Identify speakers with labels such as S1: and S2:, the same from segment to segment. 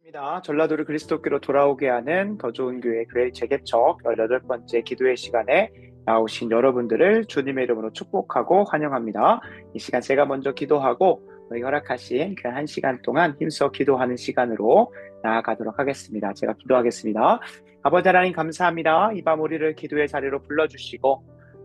S1: 입니다. 전라도를 그리스도교로 돌아오게 하는 더 좋은 교회 교회 재개척 18번째 기도의 시간에 나오신 여러분들을 주님의 이름으로 축복하고 환영합니다. 이 시간 제가 먼저 기도하고 너희 허락하신 그 1시간 동안 힘써 기도하는 시간으로 나아가도록 하겠습니다. 제가 기도하겠습니다. 아버지 하나님 감사합니다. 이 밤 우리를 기도의 자리로 불러주시고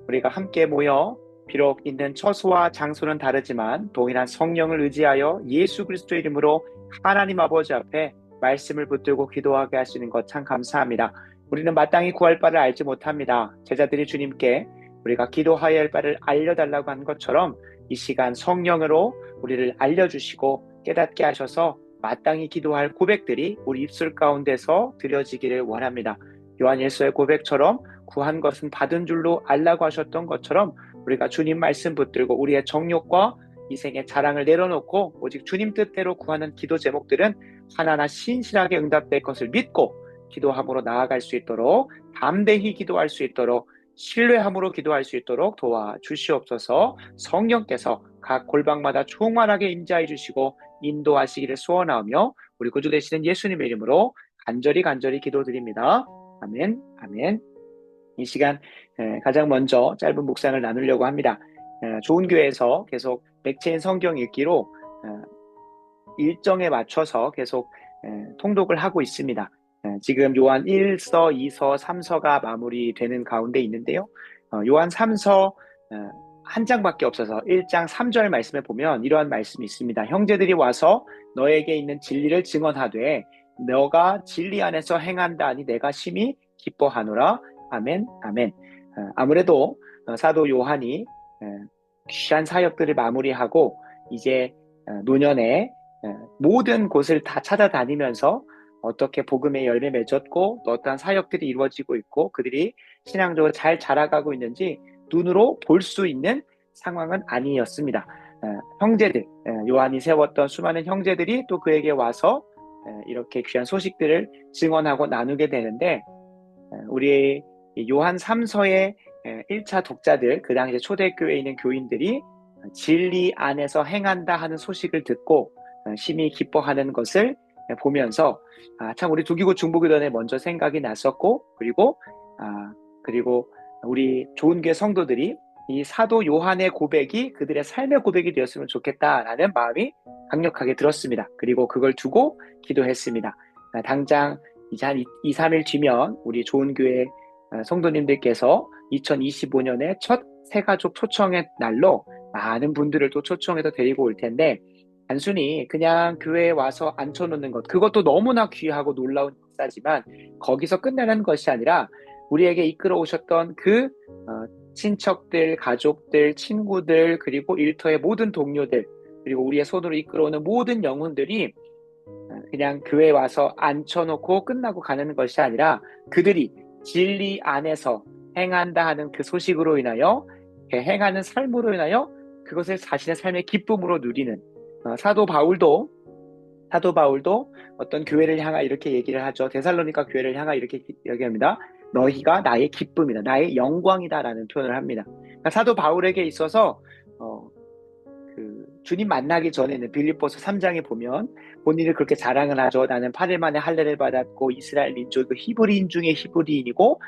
S1: 우리가 함께 모여 비록 있는 처소와 장소는 다르지만 동일한 성령을 의지하여 예수 그리스도의 이름으로 하나님 아버지 앞에 말씀을 붙들고 기도하게 하시는 것 참 감사합니다. 우리는 마땅히 구할 바를 알지 못합니다. 제자들이 주님께 우리가 기도하여야 할 바를 알려달라고 한 것처럼 이 시간 성령으로 우리를 알려주시고 깨닫게 하셔서 마땅히 기도할 고백들이 우리 입술 가운데서 드려지기를 원합니다. 요한 1서의 고백처럼 구한 것은 받은 줄로 알라고 하셨던 것처럼 우리가 주님 말씀 붙들고 우리의 정욕과 이생의 자랑을 내려놓고 오직 주님 뜻대로 구하는 기도 제목들은 하나하나 신실하게 응답될 것을 믿고 기도함으로 나아갈 수 있도록 담대히 기도할 수 있도록 신뢰함으로 기도할 수 있도록 도와주시옵소서. 성령께서 각 골방마다 충만하게 임재해 주시고 인도하시기를 소원하며 우리 구주 되시는 예수님의 이름으로 간절히 기도드립니다. 아멘. 아멘. 이 시간 가장 먼저 짧은 묵상을 나누려고 합니다. 좋은 교회에서 계속 맥체인 성경 읽기로 일정에 맞춰서 계속 통독을 하고 있습니다. 지금 요한 1서, 2서, 3서가 마무리되는 가운데 있는데요. 요한 3서 한 장밖에 없어서 1장 3절 말씀에 보면 이러한 말씀이 있습니다. 형제들이 와서 너에게 있는 진리를 증언하되 너가 진리 안에서 행한다 하니 내가 심히 기뻐하노라. 아멘, 아멘. 아무래도 사도 요한이 귀한 사역들을 마무리하고 이제 노년에 모든 곳을 다 찾아다니면서 어떻게 복음의 열매 맺었고 또 어떠한 사역들이 이루어지고 있고 그들이 신앙적으로 잘 자라가고 있는지 눈으로 볼 수 있는 상황은 아니었습니다. 형제들, 요한이 세웠던 수많은 형제들이 또 그에게 와서 이렇게 귀한 소식들을 증언하고 나누게 되는데 우리 요한 3서의 1차 독자들, 그 당시 초대교회에 있는 교인들이 진리 안에서 행한다 하는 소식을 듣고 심히 기뻐하는 것을 보면서 참 우리 두기고 중보기도원에 먼저 생각이 났었고 그리고 우리 좋은 교회 성도들이 이 사도 요한의 고백이 그들의 삶의 고백이 되었으면 좋겠다라는 마음이 강력하게 들었습니다. 그리고 그걸 두고 기도했습니다. 당장 이제 한 2, 3일 뒤면 우리 좋은 교회 성도님들께서 2025년에 첫 새가족 초청의 날로 많은 분들을 또 초청해서 데리고 올 텐데 단순히 그냥 교회에 와서 앉혀놓는 것 그것도 너무나 귀하고 놀라운 역사지만 거기서 끝나는 것이 아니라 우리에게 이끌어 오셨던 그 친척들, 가족들, 친구들 그리고 일터의 모든 동료들 그리고 우리의 손으로 이끌어오는 모든 영혼들이 그냥 교회에 와서 앉혀놓고 끝나고 가는 것이 아니라 그들이 진리 안에서 행한다 하는 그 소식으로 인하여 행하는 삶으로 인하여 그것을 자신의 삶의 기쁨으로 누리는 사도 바울도 어떤 교회를 향하 이렇게 얘기를 하죠. 데살로니가 교회를 향하 이렇게 얘기합니다. 너희가 나의 기쁨이다. 나의 영광이다라는 표현을 합니다. 그러니까 사도 바울에게 있어서 주님 만나기 전에는 빌립보서 3장에 보면 본인을 그렇게 자랑을 하죠. 나는 8일 만에 할례를 받았고 이스라엘 민족 히브리인 중에 히브리인이고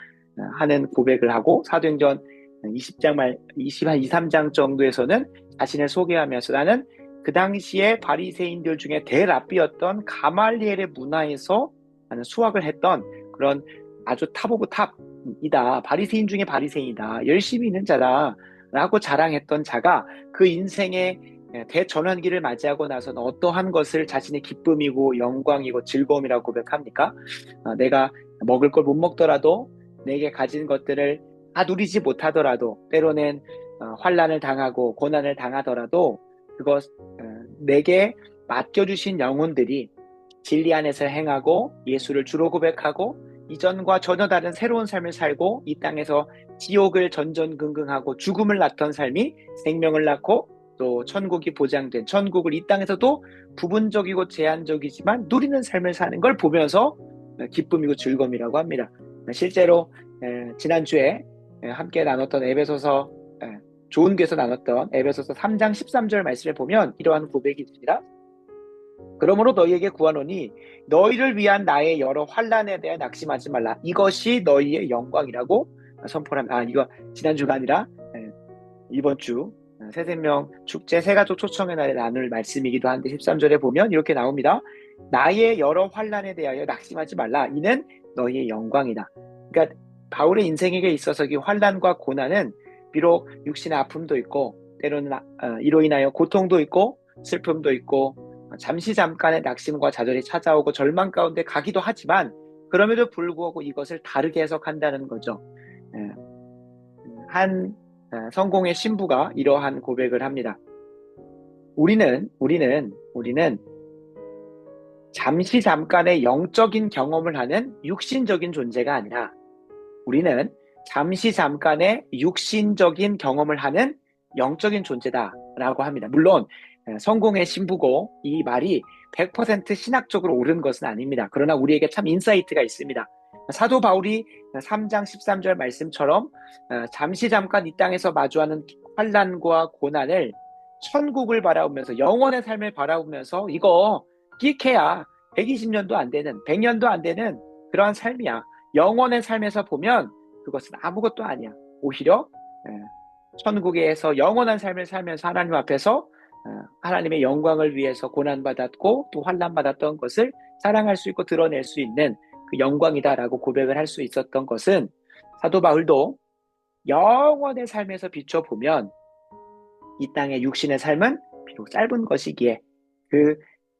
S1: 하는 고백을 하고 사도행전 20장 말 2, 3장 정도에서는 자신을 소개하면서 나는 그 당시에 바리새인들 중에 대랍비였던 가말리엘의 문화에서 나는 수학을 했던 그런 아주 탑 오브 탑이다. 바리새인 중에 바리새인이다. 열심히 있는 자다. 라고 자랑했던 자가 그 인생의 대전환기를 맞이하고 나서는 어떠한 것을 자신의 기쁨이고 영광이고 즐거움이라고 고백합니까? 내가 먹을 걸 못 먹더라도 내게 가진 것들을 다 누리지 못하더라도 때로는 환난을 당하고 고난을 당하더라도 그것 내게 맡겨주신 영혼들이 진리 안에서 행하고 예수를 주로 고백하고 이전과 전혀 다른 새로운 삶을 살고 이 땅에서 지옥을 전전긍긍하고 죽음을 낳던 삶이 생명을 낳고 또 천국이 보장된 천국을 이 땅에서도 부분적이고 제한적이지만 누리는 삶을 사는 걸 보면서 기쁨이고 즐거움이라고 합니다. 실제로 지난주에 함께 나눴던 에베소서 좋은 교회에서 나눴던 에베소서 3장 13절 말씀을 보면 이러한 고백이 있습니다. 그러므로 너희에게 구하노니 너희를 위한 나의 여러 환난에 대해 낙심하지 말라. 이것이 너희의 영광이라고 선포합니다. 이거 지난주가 아니라 이번 주 새생명 축제 새가족 초청의 날에 나눌 말씀이기도 한데 13절에 보면 이렇게 나옵니다. 나의 여러 환난에 대하여 낙심하지 말라. 이는 너희의 영광이다. 그러니까 바울의 인생에게 있어서 이 환난과 고난은 비록 육신의 아픔도 있고 때로는 이로 인하여 고통도 있고 슬픔도 있고 잠시 잠깐의 낙심과 좌절이 찾아오고 절망 가운데 가기도 하지만 그럼에도 불구하고 이것을 다르게 해석한다는 거죠. 한 성공의 신부가 이러한 고백을 합니다. 우리는 잠시 잠깐의 영적인 경험을 하는 육신적인 존재가 아니라 우리는 잠시 잠깐의 육신적인 경험을 하는 영적인 존재다라고 합니다. 물론 성공의 신부고 이 말이 100% 신학적으로 옳은 것은 아닙니다. 그러나 우리에게 참 인사이트가 있습니다. 사도 바울이 3장 13절 말씀처럼 잠시 잠깐 이 땅에서 마주하는 환난과 고난을 천국을 바라보면서 영원의 삶을 바라보면서 이거 끼케야 120년도 안 되는 100년도 안 되는 그러한 삶이야. 영원의 삶에서 보면 그것은 아무것도 아니야. 오히려 천국에서 영원한 삶을 살면서 하나님 앞에서 하나님의 영광을 위해서 고난받았고 또 환난받았던 것을 사랑할 수 있고 드러낼 수 있는 그 영광이다라고 고백을 할 수 있었던 것은 사도 바울도 영원의 삶에서 비춰보면 이 땅의 육신의 삶은 비록 짧은 것이기에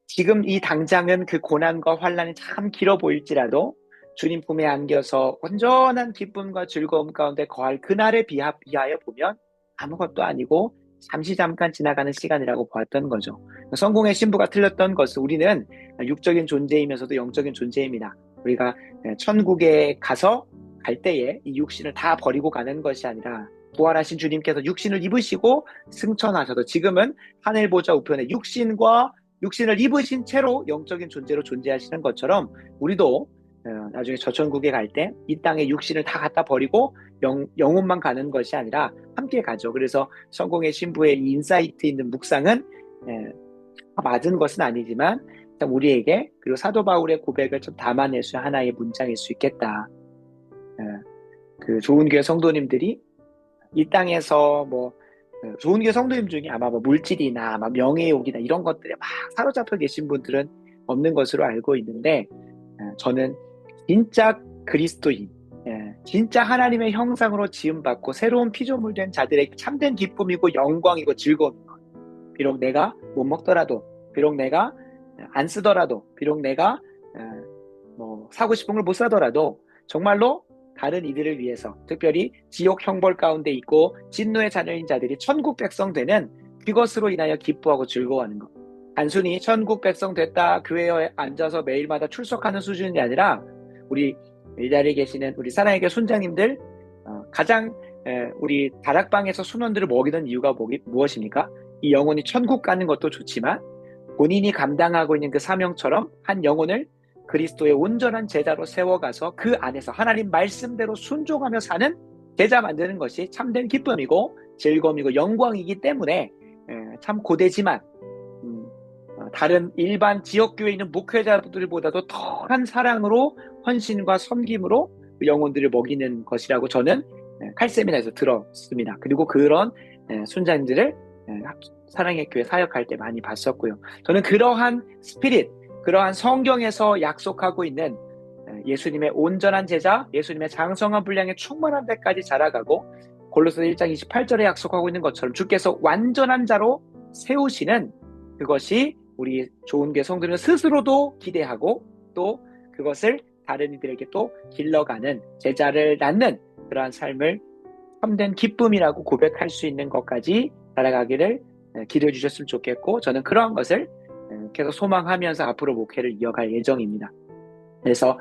S1: 지금 이 당장은 그 고난과 환난이 참 길어 보일지라도 주님 품에 안겨서 온전한 기쁨과 즐거움 가운데 거할 그날에 비하여 보면 아무것도 아니고 잠시 잠깐 지나가는 시간이라고 보았던 거죠. 성공의 신부가 틀렸던 것은 우리는 육적인 존재이면서도 영적인 존재입니다. 우리가 천국에 가서 갈 때에 이 육신을 다 버리고 가는 것이 아니라 부활하신 주님께서 육신을 입으시고 승천하셔도 지금은 하늘 보좌 우편에 육신을 입으신 채로 영적인 존재로 존재하시는 것처럼 우리도 나중에 저 천국에 갈 때 이 땅에 육신을 다 갖다 버리고 영혼만 가는 것이 아니라 함께 가죠. 그래서 성공의 신부의 이 인사이트 있는 묵상은 맞은 것은 아니지만 우리에게 그리고 사도 바울의 고백을 좀 담아낼 수 하나의 문장일 수 있겠다. 그 좋은 교회 성도님들이 이 땅에서 좋은 교회 성도님 중에 아마 물질이나 명예욕이나 이런 것들에 막 사로잡혀 계신 분들은 없는 것으로 알고 있는데 저는 진짜 그리스도인, 진짜 하나님의 형상으로 지음받고 새로운 피조물 된 자들에게 참된 기쁨이고 영광이고 즐거움인 것. 비록 내가 못 먹더라도, 비록 내가 안 쓰더라도, 비록 내가 사고 싶은 걸 못 사더라도 정말로 다른 이들을 위해서 특별히 지옥 형벌 가운데 있고 진노의 자녀인 자들이 천국 백성 되는 그것으로 인하여 기뻐하고 즐거워하는 것. 단순히 천국 백성 됐다 교회에 앉아서 매일마다 출석하는 수준이 아니라 우리 이 자리에 계시는 우리 사랑의 교회 손장님들 가장 우리 다락방에서 순원들을 먹이던 이유가 무엇입니까? 이 영혼이 천국 가는 것도 좋지만 본인이 감당하고 있는 그 사명처럼 한 영혼을 그리스도의 온전한 제자로 세워가서 그 안에서 하나님 말씀대로 순종하며 사는 제자 만드는 것이 참된 기쁨이고 즐거움이고 영광이기 때문에 참 고되지만 다른 일반 지역교회에 있는 목회자들보다도 더한 사랑으로 헌신과 섬김으로 영혼들을 먹이는 것이라고 저는 칼세미나에서 들었습니다. 그리고 그런 순장들을 사랑의 교회 사역할 때 많이 봤었고요. 저는 그러한 스피릿, 그러한 성경에서 약속하고 있는 예수님의 온전한 제자, 예수님의 장성한 분량에 충만한 데까지 자라가고 골로새 1장 28절에 약속하고 있는 것처럼 주께서 완전한 자로 세우시는 그것이 우리 좋은 교회 성도는 스스로도 기대하고 또 그것을 다른 이들에게 또 길러가는 제자를 낳는 그러한 삶을 참된 기쁨이라고 고백할 수 있는 것까지 살아가기를 기도해 주셨으면 좋겠고 저는 그러한 것을 계속 소망하면서 앞으로 목회를 이어갈 예정입니다. 그래서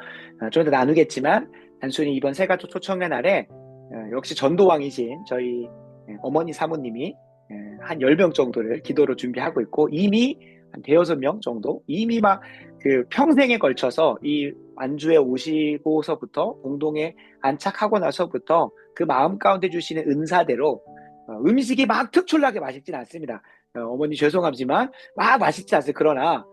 S1: 좀 더 나누겠지만 단순히 이번 새가족 초청의 날에 역시 전도왕이신 저희 어머니 사모님이 한 10명 정도를 기도로 준비하고 있고 이미 한 대여섯 명 정도 이미 막 그 평생에 걸쳐서 이 완주에 오시고서부터 공동에 안착하고 나서부터 그 마음 가운데 주시는 은사대로 음식이 막 특출나게 맛있진 않습니다. 어머니 죄송하지만 막 맛있지 않아요. 그러나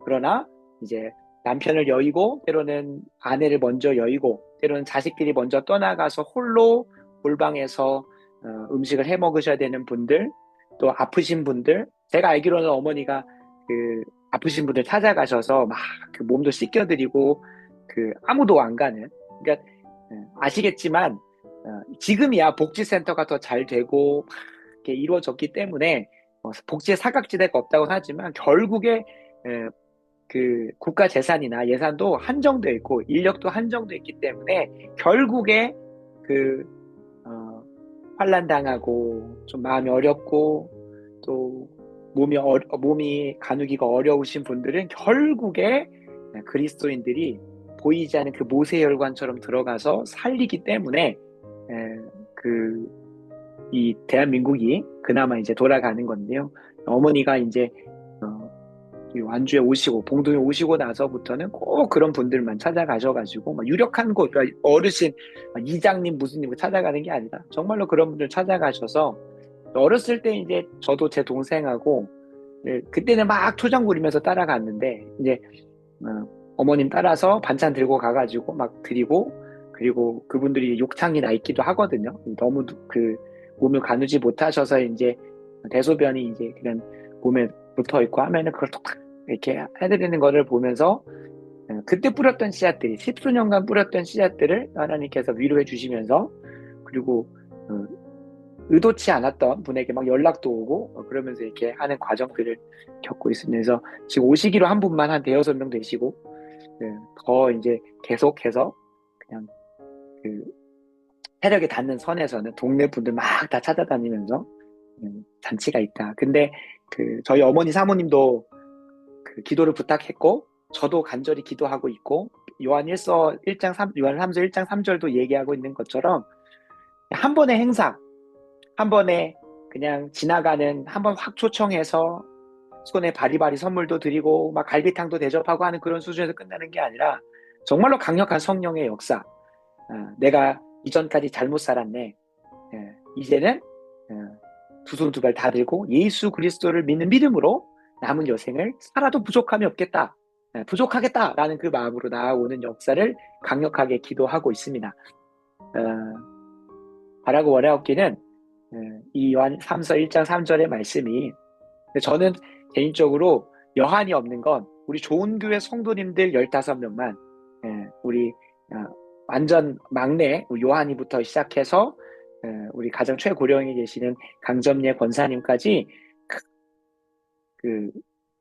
S1: 그러나 이제 남편을 여의고 때로는 아내를 먼저 여의고 때로는 자식들이 먼저 떠나가서 홀로 골방에서 음식을 해 먹으셔야 되는 분들, 또 아프신 분들, 제가 알기로는 어머니가 그 아프신 분들 찾아가셔서 막 그 몸도 씻겨드리고 그 아무도 안 가는, 그러니까 아시겠지만 지금이야 복지센터가 더 잘 되고 막 이렇게 이루어졌기 때문에 복지의 사각지대가 없다고 하지만 결국에 그 국가 재산이나 예산도 한정되어 있고 인력도 한정되어 있기 때문에 결국에 그 환난 당하고 좀 마음이 어렵고 또 몸이 가누기가 어려우신 분들은 결국에 그리스도인들이 보이지 않는 그 모세혈관처럼 들어가서 살리기 때문에 그 이 대한민국이 그나마 이제 돌아가는 건데요. 어머니가 이제 이 완주에 오시고 봉동에 오시고 나서부터는 꼭 그런 분들만 찾아가셔가지고 막 유력한 곳, 그러니까 어르신 이장님 무슨 님 찾아가는 게 아니라 정말로 그런 분들 찾아가셔서 어렸을 때 이제 저도 제 동생하고 그때는 막 초장 부리면서 따라갔는데 이제 어머님 따라서 반찬 들고 가가지고 막 드리고 그리고 그분들이 욕창이 나 있기도 하거든요. 너무 그 몸을 가누지 못하셔서 이제 대소변이 이제 그냥 몸에 붙어 있고 하면은 그걸 톡탁 이렇게 해드리는 거를 보면서 그때 뿌렸던 씨앗들이 십수년간 뿌렸던 씨앗들을 하나님께서 위로해 주시면서 그리고 의도치 않았던 분에게 막 연락도 오고 그러면서 이렇게 하는 과정들을 겪고 있습니다. 그래서 지금 오시기로 한 분만 한 대여섯 명 되시고 더 이제 계속해서 그냥 그 세력에 닿는 선에서는 동네 분들 막 다 찾아다니면서 잔치가 있다. 근데 그 저희 어머니 사모님도 그 기도를 부탁했고 저도 간절히 기도하고 있고 요한 1장 3, 요한 3서 1장 3절도 얘기하고 있는 것처럼 한 번의 행사, 한 번에 그냥 지나가는 한 번 확 초청해서 손에 바리바리 선물도 드리고 막 갈비탕도 대접하고 하는 그런 수준에서 끝나는 게 아니라 정말로 강력한 성령의 역사. 내가 이전까지 잘못 살았네. 이제는 두 손 두 발 다 들고 예수 그리스도를 믿는 믿음으로 남은 여생을 살아도 부족함이 없겠다. 부족하겠다라는 그 마음으로 나아오는 역사를 강력하게 기도하고 있습니다. 바라고 원하옵기는 이 요한 3서 1장 3절의 말씀이 저는 개인적으로 여한이 없는 건 우리 좋은 교회 성도님들 15명만 우리 완전 막내 요한이부터 시작해서 우리 가장 최고령에 계시는 강점예 권사님까지 그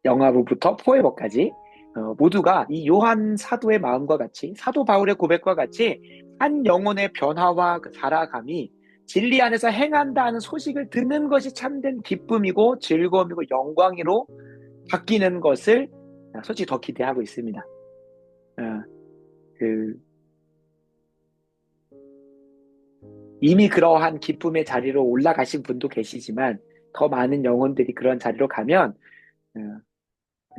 S1: 영화부부터 포에버까지 모두가 이 요한 사도의 마음과 같이 사도 바울의 고백과 같이 한 영혼의 변화와 그 살아감이 진리 안에서 행한다는 소식을 듣는 것이 참된 기쁨이고 즐거움이고 영광으로 바뀌는 것을 솔직히 더 기대하고 있습니다. 이미 그러한 기쁨의 자리로 올라가신 분도 계시지만 더 많은 영혼들이 그런 자리로 가면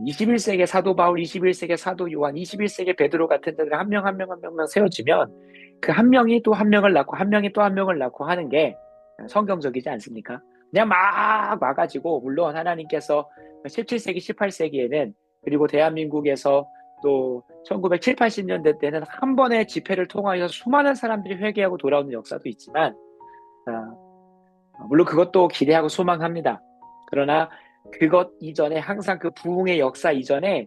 S1: 21세기 사도 바울, 21세기 사도 요한, 21세기 베드로 같은 자들 한 명 한 명 한 명만 세워지면 그 한 명이 또 한 명을 낳고 한 명이 또 한 명을 낳고 하는 게 성경적이지 않습니까? 그냥 막 와가지고 물론 하나님께서 17세기, 18세기에는 그리고 대한민국에서 또 1970, 80년대 때는 한 번의 집회를 통하여서 수많은 사람들이 회개하고 돌아오는 역사도 있지만 물론 그것도 기대하고 소망합니다. 그러나 그것 이전에 항상 그 부흥의 역사 이전에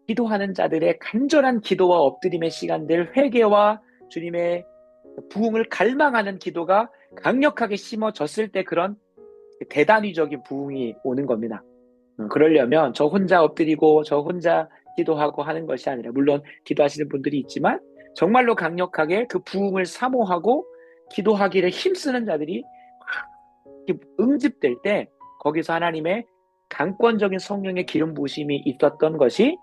S1: 기도하는 자들의 간절한 기도와 엎드림의 시간들, 회개와 주님의 부흥을 갈망하는 기도가 강력하게 심어졌을 때 그런 대단위적인 부흥이 오는 겁니다. 그러려면 저 혼자 엎드리고 저 혼자 기도하고 하는 것이 아니라 물론 기도하시는 분들이 있지만 정말로 강력하게 그 부흥을 사모하고 기도하기를 힘쓰는 자들이 응집될 때 거기서 하나님의 강권적인 성령의 기름 부으심이 있었던 것이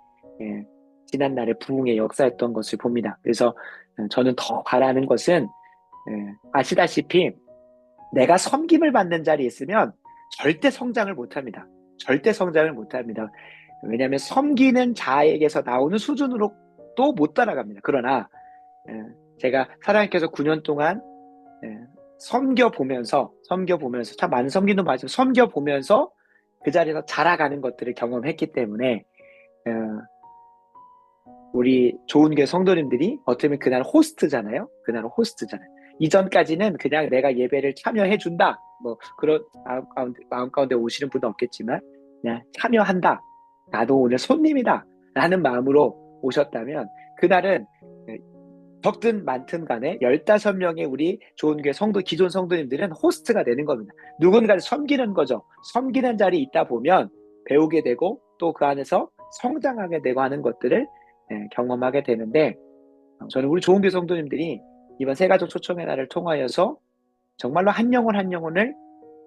S1: 지난날의 부흥의 역사였던 것을 봅니다. 그래서 저는 더 바라는 것은 아시다시피 내가 섬김을 받는 자리에 있으면 절대 성장을 못합니다. 절대 성장을 못합니다. 왜냐하면 섬기는 자에게서 나오는 수준으로 또 못 따라갑니다. 그러나 제가 사랑님께서 9년 동안 섬겨보면서 참 많은 섬기는 맞지만 섬겨보면서 그 자리에서 자라가는 것들을 경험했기 때문에 어, 우리 좋은 교회 성도님들이 어떻게 보면 그날 호스트잖아요. 그날 호스트잖아요. 이전까지는 그냥 내가 예배를 참여해준다. 뭐 그런 마음 가운데 오시는 분은 없겠지만 그냥 참여한다. 나도 오늘 손님이다. 라는 마음으로 오셨다면 그날은 적든 많든 간에 15명의 우리 좋은 교회 성도, 기존 성도님들은 호스트가 되는 겁니다. 누군가를 섬기는 거죠. 섬기는 자리에 있다 보면 배우게 되고 또 그 안에서 성장하게 되고 하는 것들을 경험하게 되는데 저는 우리 좋은 교회 성도님들이 이번 새가족 초청의 날을 통하여서 정말로 한 영혼 한 영혼을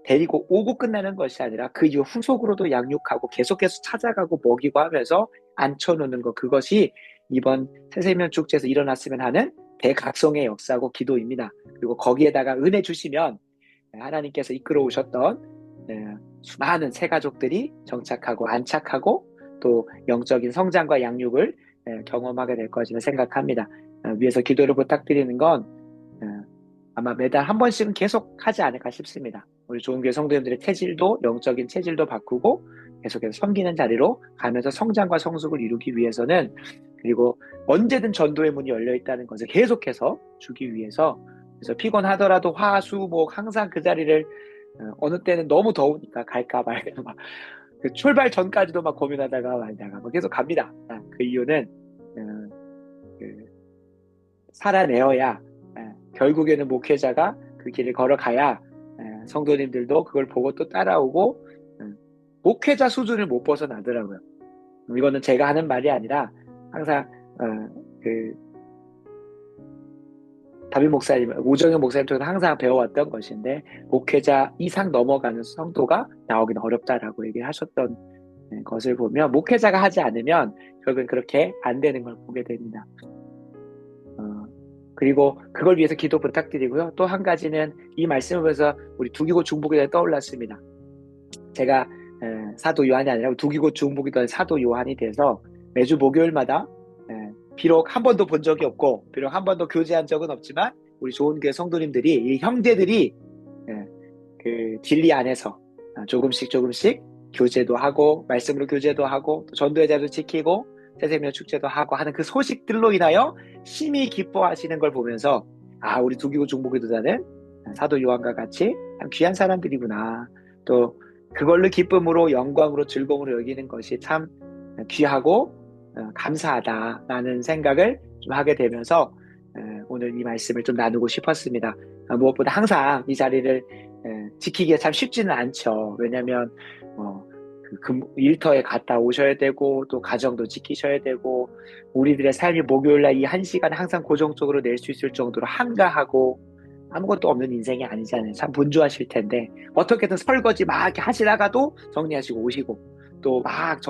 S1: 데리고 오고 끝나는 것이 아니라 그 이후 후속으로도 양육하고 계속해서 찾아가고 먹이고 하면서 앉혀놓는 것, 그것이 이번 새세면 축제에서 일어났으면 하는 대각성의 역사고 기도입니다. 그리고 거기에다가 은혜 주시면 하나님께서 이끌어 오셨던 수많은 새 가족들이 정착하고 안착하고 또 영적인 성장과 양육을 경험하게 될 것이라 생각합니다. 위에서 기도를 부탁드리는 건 아마 매달 한 번씩은 계속 하지 않을까 싶습니다. 우리 좋은 교회 성도님들의 체질도, 영적인 체질도 바꾸고 계속해서 섬기는 자리로 가면서 성장과 성숙을 이루기 위해서는, 그리고 언제든 전도의 문이 열려 있다는 것을 계속해서 주기 위해서, 그래서 피곤하더라도 화, 수, 목 항상 그 자리를 어느 때는 너무 더우니까 갈까 말까 막 그 출발 전까지도 막 고민하다가 말다가 막 계속 갑니다. 그 이유는 그 살아내어야 결국에는 목회자가 그 길을 걸어가야 성도님들도 그걸 보고 또 따라오고 목회자 수준을 못 벗어나더라고요. 이거는 제가 하는 말이 아니라 항상 그 다빈 목사님, 오정현 목사님 쪽에서 항상 배워왔던 것인데 목회자 이상 넘어가는 성도가 나오기는 어렵다라고 얘기를 하셨던 것을 보면 목회자가 하지 않으면 결국엔 그렇게 안 되는 걸 보게 됩니다. 그리고 그걸 위해서 기도 부탁드리고요. 또 한 가지는 이 말씀을 보면서 우리 두기고 중보기도에 떠올랐습니다. 제가 사도 요한이 아니라 두기고 중보기도의 사도 요한이 돼서 매주 목요일마다 비록 한 번도 본 적이 없고 비록 한 번도 교제한 적은 없지만 우리 좋은 교회 성도님들이, 이 형제들이 그 진리 안에서 조금씩 교제도 하고 말씀으로 교제도 하고 또 전도의 자도 지키고 새생명 축제도 하고 하는 그 소식들로 인하여 심히 기뻐하시는 걸 보면서 우리 두기고 중보기도자는 사도 요한과 같이 참 귀한 사람들이구나, 또 그걸로 기쁨으로 영광으로 즐거움으로 여기는 것이 참 귀하고 감사하다라는 생각을 좀 하게 되면서 오늘 이 말씀을 좀 나누고 싶었습니다. 무엇보다 항상 이 자리를 지키기가 참 쉽지는 않죠. 왜냐하면 그 일터에 갔다 오셔야 되고 또 가정도 지키셔야 되고 우리들의 삶이 목요일날 이 한 시간 항상 고정적으로 낼 수 있을 정도로 한가하고 아무것도 없는 인생이 아니잖아요. 참 분주하실 텐데 어떻게든 설거지 막 이렇게 하시다가도 정리하시고 오시고 또 막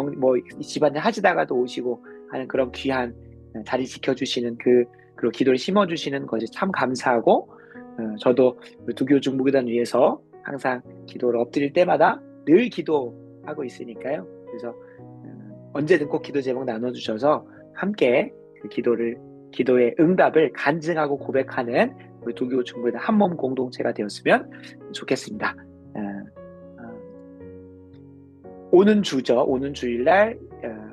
S1: 집안일 하시다가도 오시고 하는 그런 귀한 자리 지켜주시는 그리고 기도를 심어주시는 것이 참 감사하고 저도 두교 중보기도단 위해서 항상 기도를 엎드릴 때마다 늘 기도하고 있으니까요. 그래서 언제든 꼭 기도 제목 나눠주셔서 함께 그 기도의 응답을 간증하고 고백하는 우리 두교 중보기도단 한몸 공동체가 되었으면 좋겠습니다. 오는 주일날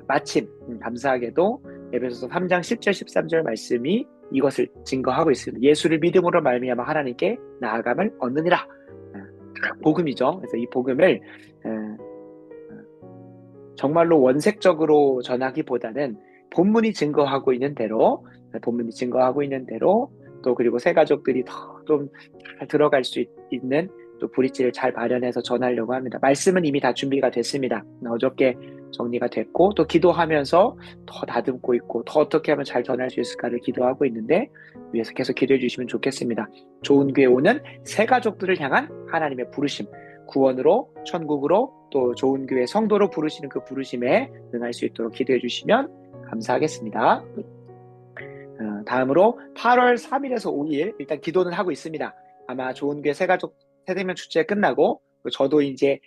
S1: 마침 감사하게도 에베소서 3장 10절 13절 말씀이 이것을 증거하고 있습니다. 예수를 믿음으로 말미암아 하나님께 나아감을 얻느니라. 복음이죠. 그래서 이 복음을 정말로 원색적으로 전하기보다는 본문이 증거하고 있는 대로 또 그리고 새 가족들이 더 좀 잘 들어갈 수 있는 또 브릿지를 잘 마련해서 전하려고 합니다. 말씀은 이미 다 준비가 됐습니다. 어저께 정리가 됐고 또 기도하면서 더 다듬고 있고 더 어떻게 하면 잘 전할 수 있을까를 기도하고 있는데 위에서 계속 기도해 주시면 좋겠습니다. 좋은 교회 오는 새 가족들을 향한 하나님의 부르심, 구원으로 천국으로 또 좋은 교회 성도로 부르시는 그 부르심에 응할 수 있도록 기도해 주시면 감사하겠습니다. 다음으로 8월 3일에서 5일 일단 기도는 하고 있습니다. 아마 좋은 교회 새생명 축제 끝나고 저도 이제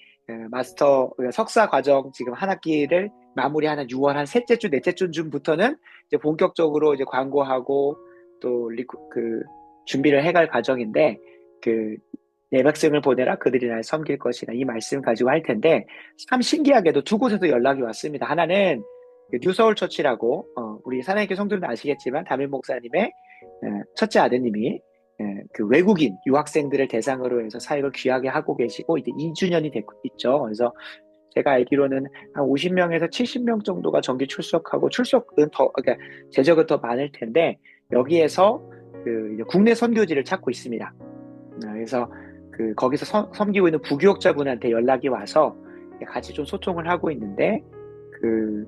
S1: 마스터 석사 과정 지금 한 학기를 마무리하는 6월 한 셋째 주 넷째 주쯤부터는 이제 본격적으로 이제 광고하고 또 준비를 해갈 과정인데 내 백성을 보내라 그들이 날 섬길 것이라 이 말씀 가지고 할 텐데 참 신기하게도 두 곳에서 연락이 왔습니다. 하나는 그 뉴서울 처치라고 우리 사랑의 성도님도 아시겠지만 담임 목사님의 첫째 아드님이 그 외국인 유학생들을 대상으로 해서 사역을 귀하게 하고 계시고 이제 2주년이 있죠. 그래서 제가 알기로는 한 50명에서 70명 정도가 정기 출석하고 출석은 더 그러니까 제적은 더 많을 텐데 여기에서 그 이제 국내 선교지를 찾고 있습니다. 그래서 그 거기서 섬기고 있는 부교역자분한테 연락이 와서 같이 좀 소통을 하고 있는데 그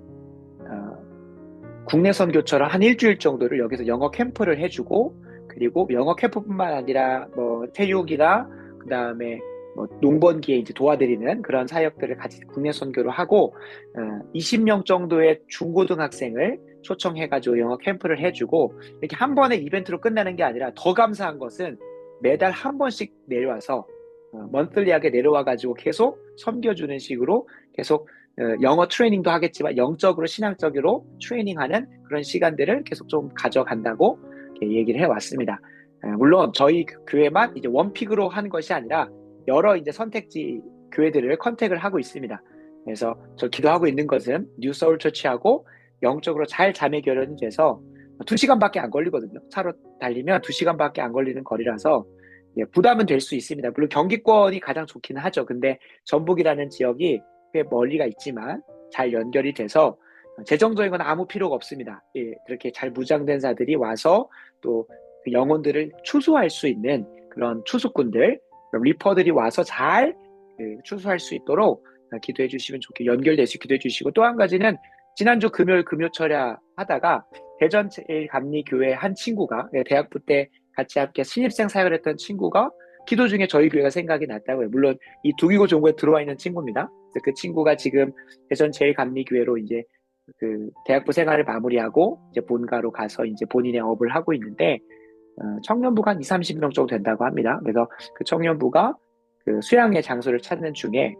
S1: 국내 선교처럼 한 일주일 정도를 여기서 영어 캠프를 해주고 그리고 영어 캠프뿐만 아니라 뭐 태육이나 그 다음에 뭐 농번기에 이제 도와드리는 그런 사역들을 같이 국내 선교로 하고 20명 정도의 중고등학생을 초청해가지고 영어 캠프를 해주고 이렇게 한 번에 이벤트로 끝나는 게 아니라 더 감사한 것은 매달 한 번씩 내려와서 먼슬리하게 내려와가지고 계속 섬겨주는 식으로 계속 영어 트레이닝도 하겠지만 영적으로 신앙적으로 트레이닝하는 그런 시간들을 계속 좀 가져간다고 얘기를 해왔습니다. 물론 저희 교회만 이제 원픽으로 하는 것이 아니라 여러 이제 선택지 교회들을 컨택을 하고 있습니다. 그래서 저 기도하고 있는 것은 뉴서울 처치하고 영적으로 잘 자매 결연이 돼서 2시간밖에 안 걸리거든요. 차로 달리면 2시간밖에 안 걸리는 거리라서 부담은 될 수 있습니다. 물론 경기권이 가장 좋기는 하죠. 근데 전북이라는 지역이 꽤 멀리가 있지만 잘 연결이 돼서 재정적인 건 아무 필요가 없습니다. 그렇게 잘 무장된 자들이 와서 또 그 영혼들을 추수할 수 있는 그런 추수꾼들, 리퍼들이 와서 잘 추수할 수 있도록 기도해 주시면 연결될 수 기도해 주시고 또 한 가지는 지난주 금요일 금요철야 하다가 대전 제일감리교회 한 친구가 대학부 때 같이 함께 신입생 사역을 했던 친구가 기도 중에 저희 교회가 생각이 났다고요. 물론 이 두기고 종고에 들어와 있는 친구입니다. 그 친구가 지금 대전 제일감리교회로 이제 그 대학부 생활을 마무리하고 이제 본가로 가서 이제 본인의 업을 하고 있는데 청년부가 한 30명 정도 된다고 합니다. 그래서 그 청년부가 그 수양의 장소를 찾는 중에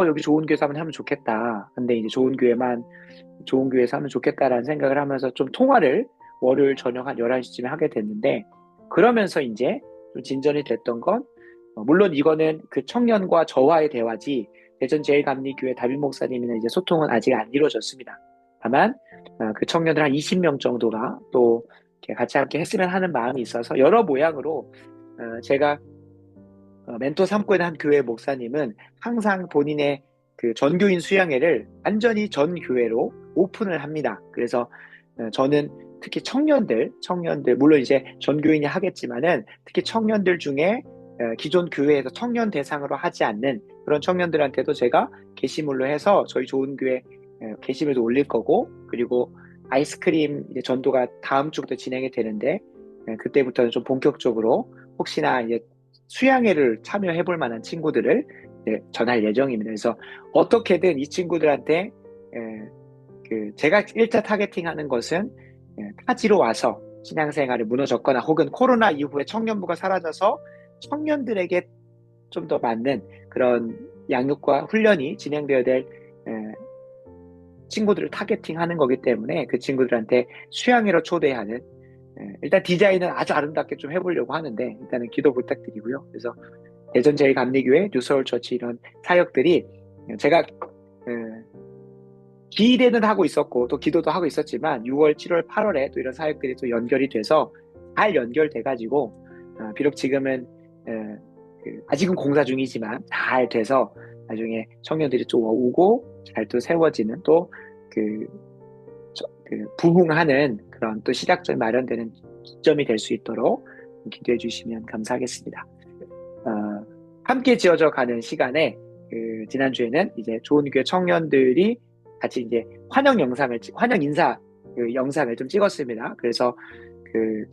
S1: 여기 좋은 교회에서 하면 좋겠다. 근데 이제 좋은 교회에서 하면 좋겠다라는 생각을 하면서 좀 통화를 월요일 저녁 한 11시쯤에 하게 됐는데 그러면서 이제 좀 진전이 됐던 건 물론 이거는 그 청년과 저와의 대화지 대전 제일감리교회 담임 목사님이나 이제 소통은 아직 안 이루어졌습니다. 다만 그 청년들 한 20명 정도가 또 같이 함께 했으면 하는 마음이 있어서 여러 모양으로 제가 멘토 삼고 있는 한 교회 목사님은 항상 본인의 그 전교인 수양회를 완전히 전 교회로 오픈을 합니다. 그래서 저는 특히 청년들 물론 이제 전교인이 하겠지만은 특히 청년들 중에 기존 교회에서 청년 대상으로 하지 않는 그런 청년들한테도 제가 게시물로 해서 저희 좋은 교회 게시물도 올릴 거고 그리고 아이스크림 이제 전도가 다음 주부터 진행이 되는데 그때부터는 좀 본격적으로 혹시나 이제 수양회를 참여해 볼 만한 친구들을 전할 예정입니다. 그래서 어떻게든 이 친구들한테 제가 1차 타겟팅 하는 것은 타지로 와서 신앙생활이 무너졌거나 혹은 코로나 이후에 청년부가 사라져서 청년들에게 좀 더 맞는 그런 양육과 훈련이 진행되어야 될 친구들을 타겟팅하는 거기 때문에 그 친구들한테 수양회로 초대하는 일단 디자인은 아주 아름답게 좀 해보려고 하는데 일단은 기도 부탁드리고요. 그래서 대전 제일감리교회, 뉴서울 처치 이런 사역들이 제가 기대는 하고 있었고 또 기도도 하고 있었지만 6월, 7월, 8월에 또 이런 사역들이 또 연결이 돼서 잘 연결돼가지고 비록 지금은 아직은 공사 중이지만 잘 돼서 나중에 청년들이 좀 오고 잘 또 세워지는 또 부흥하는 그런 또 시작점이 마련되는 기점이 될 수 있도록 기도해 주시면 감사하겠습니다. 함께 지어져 가는 시간에 지난주에는 이제 좋은 교회 청년들이 같이 이제 환영 인사 영상을 좀 찍었습니다. 그래서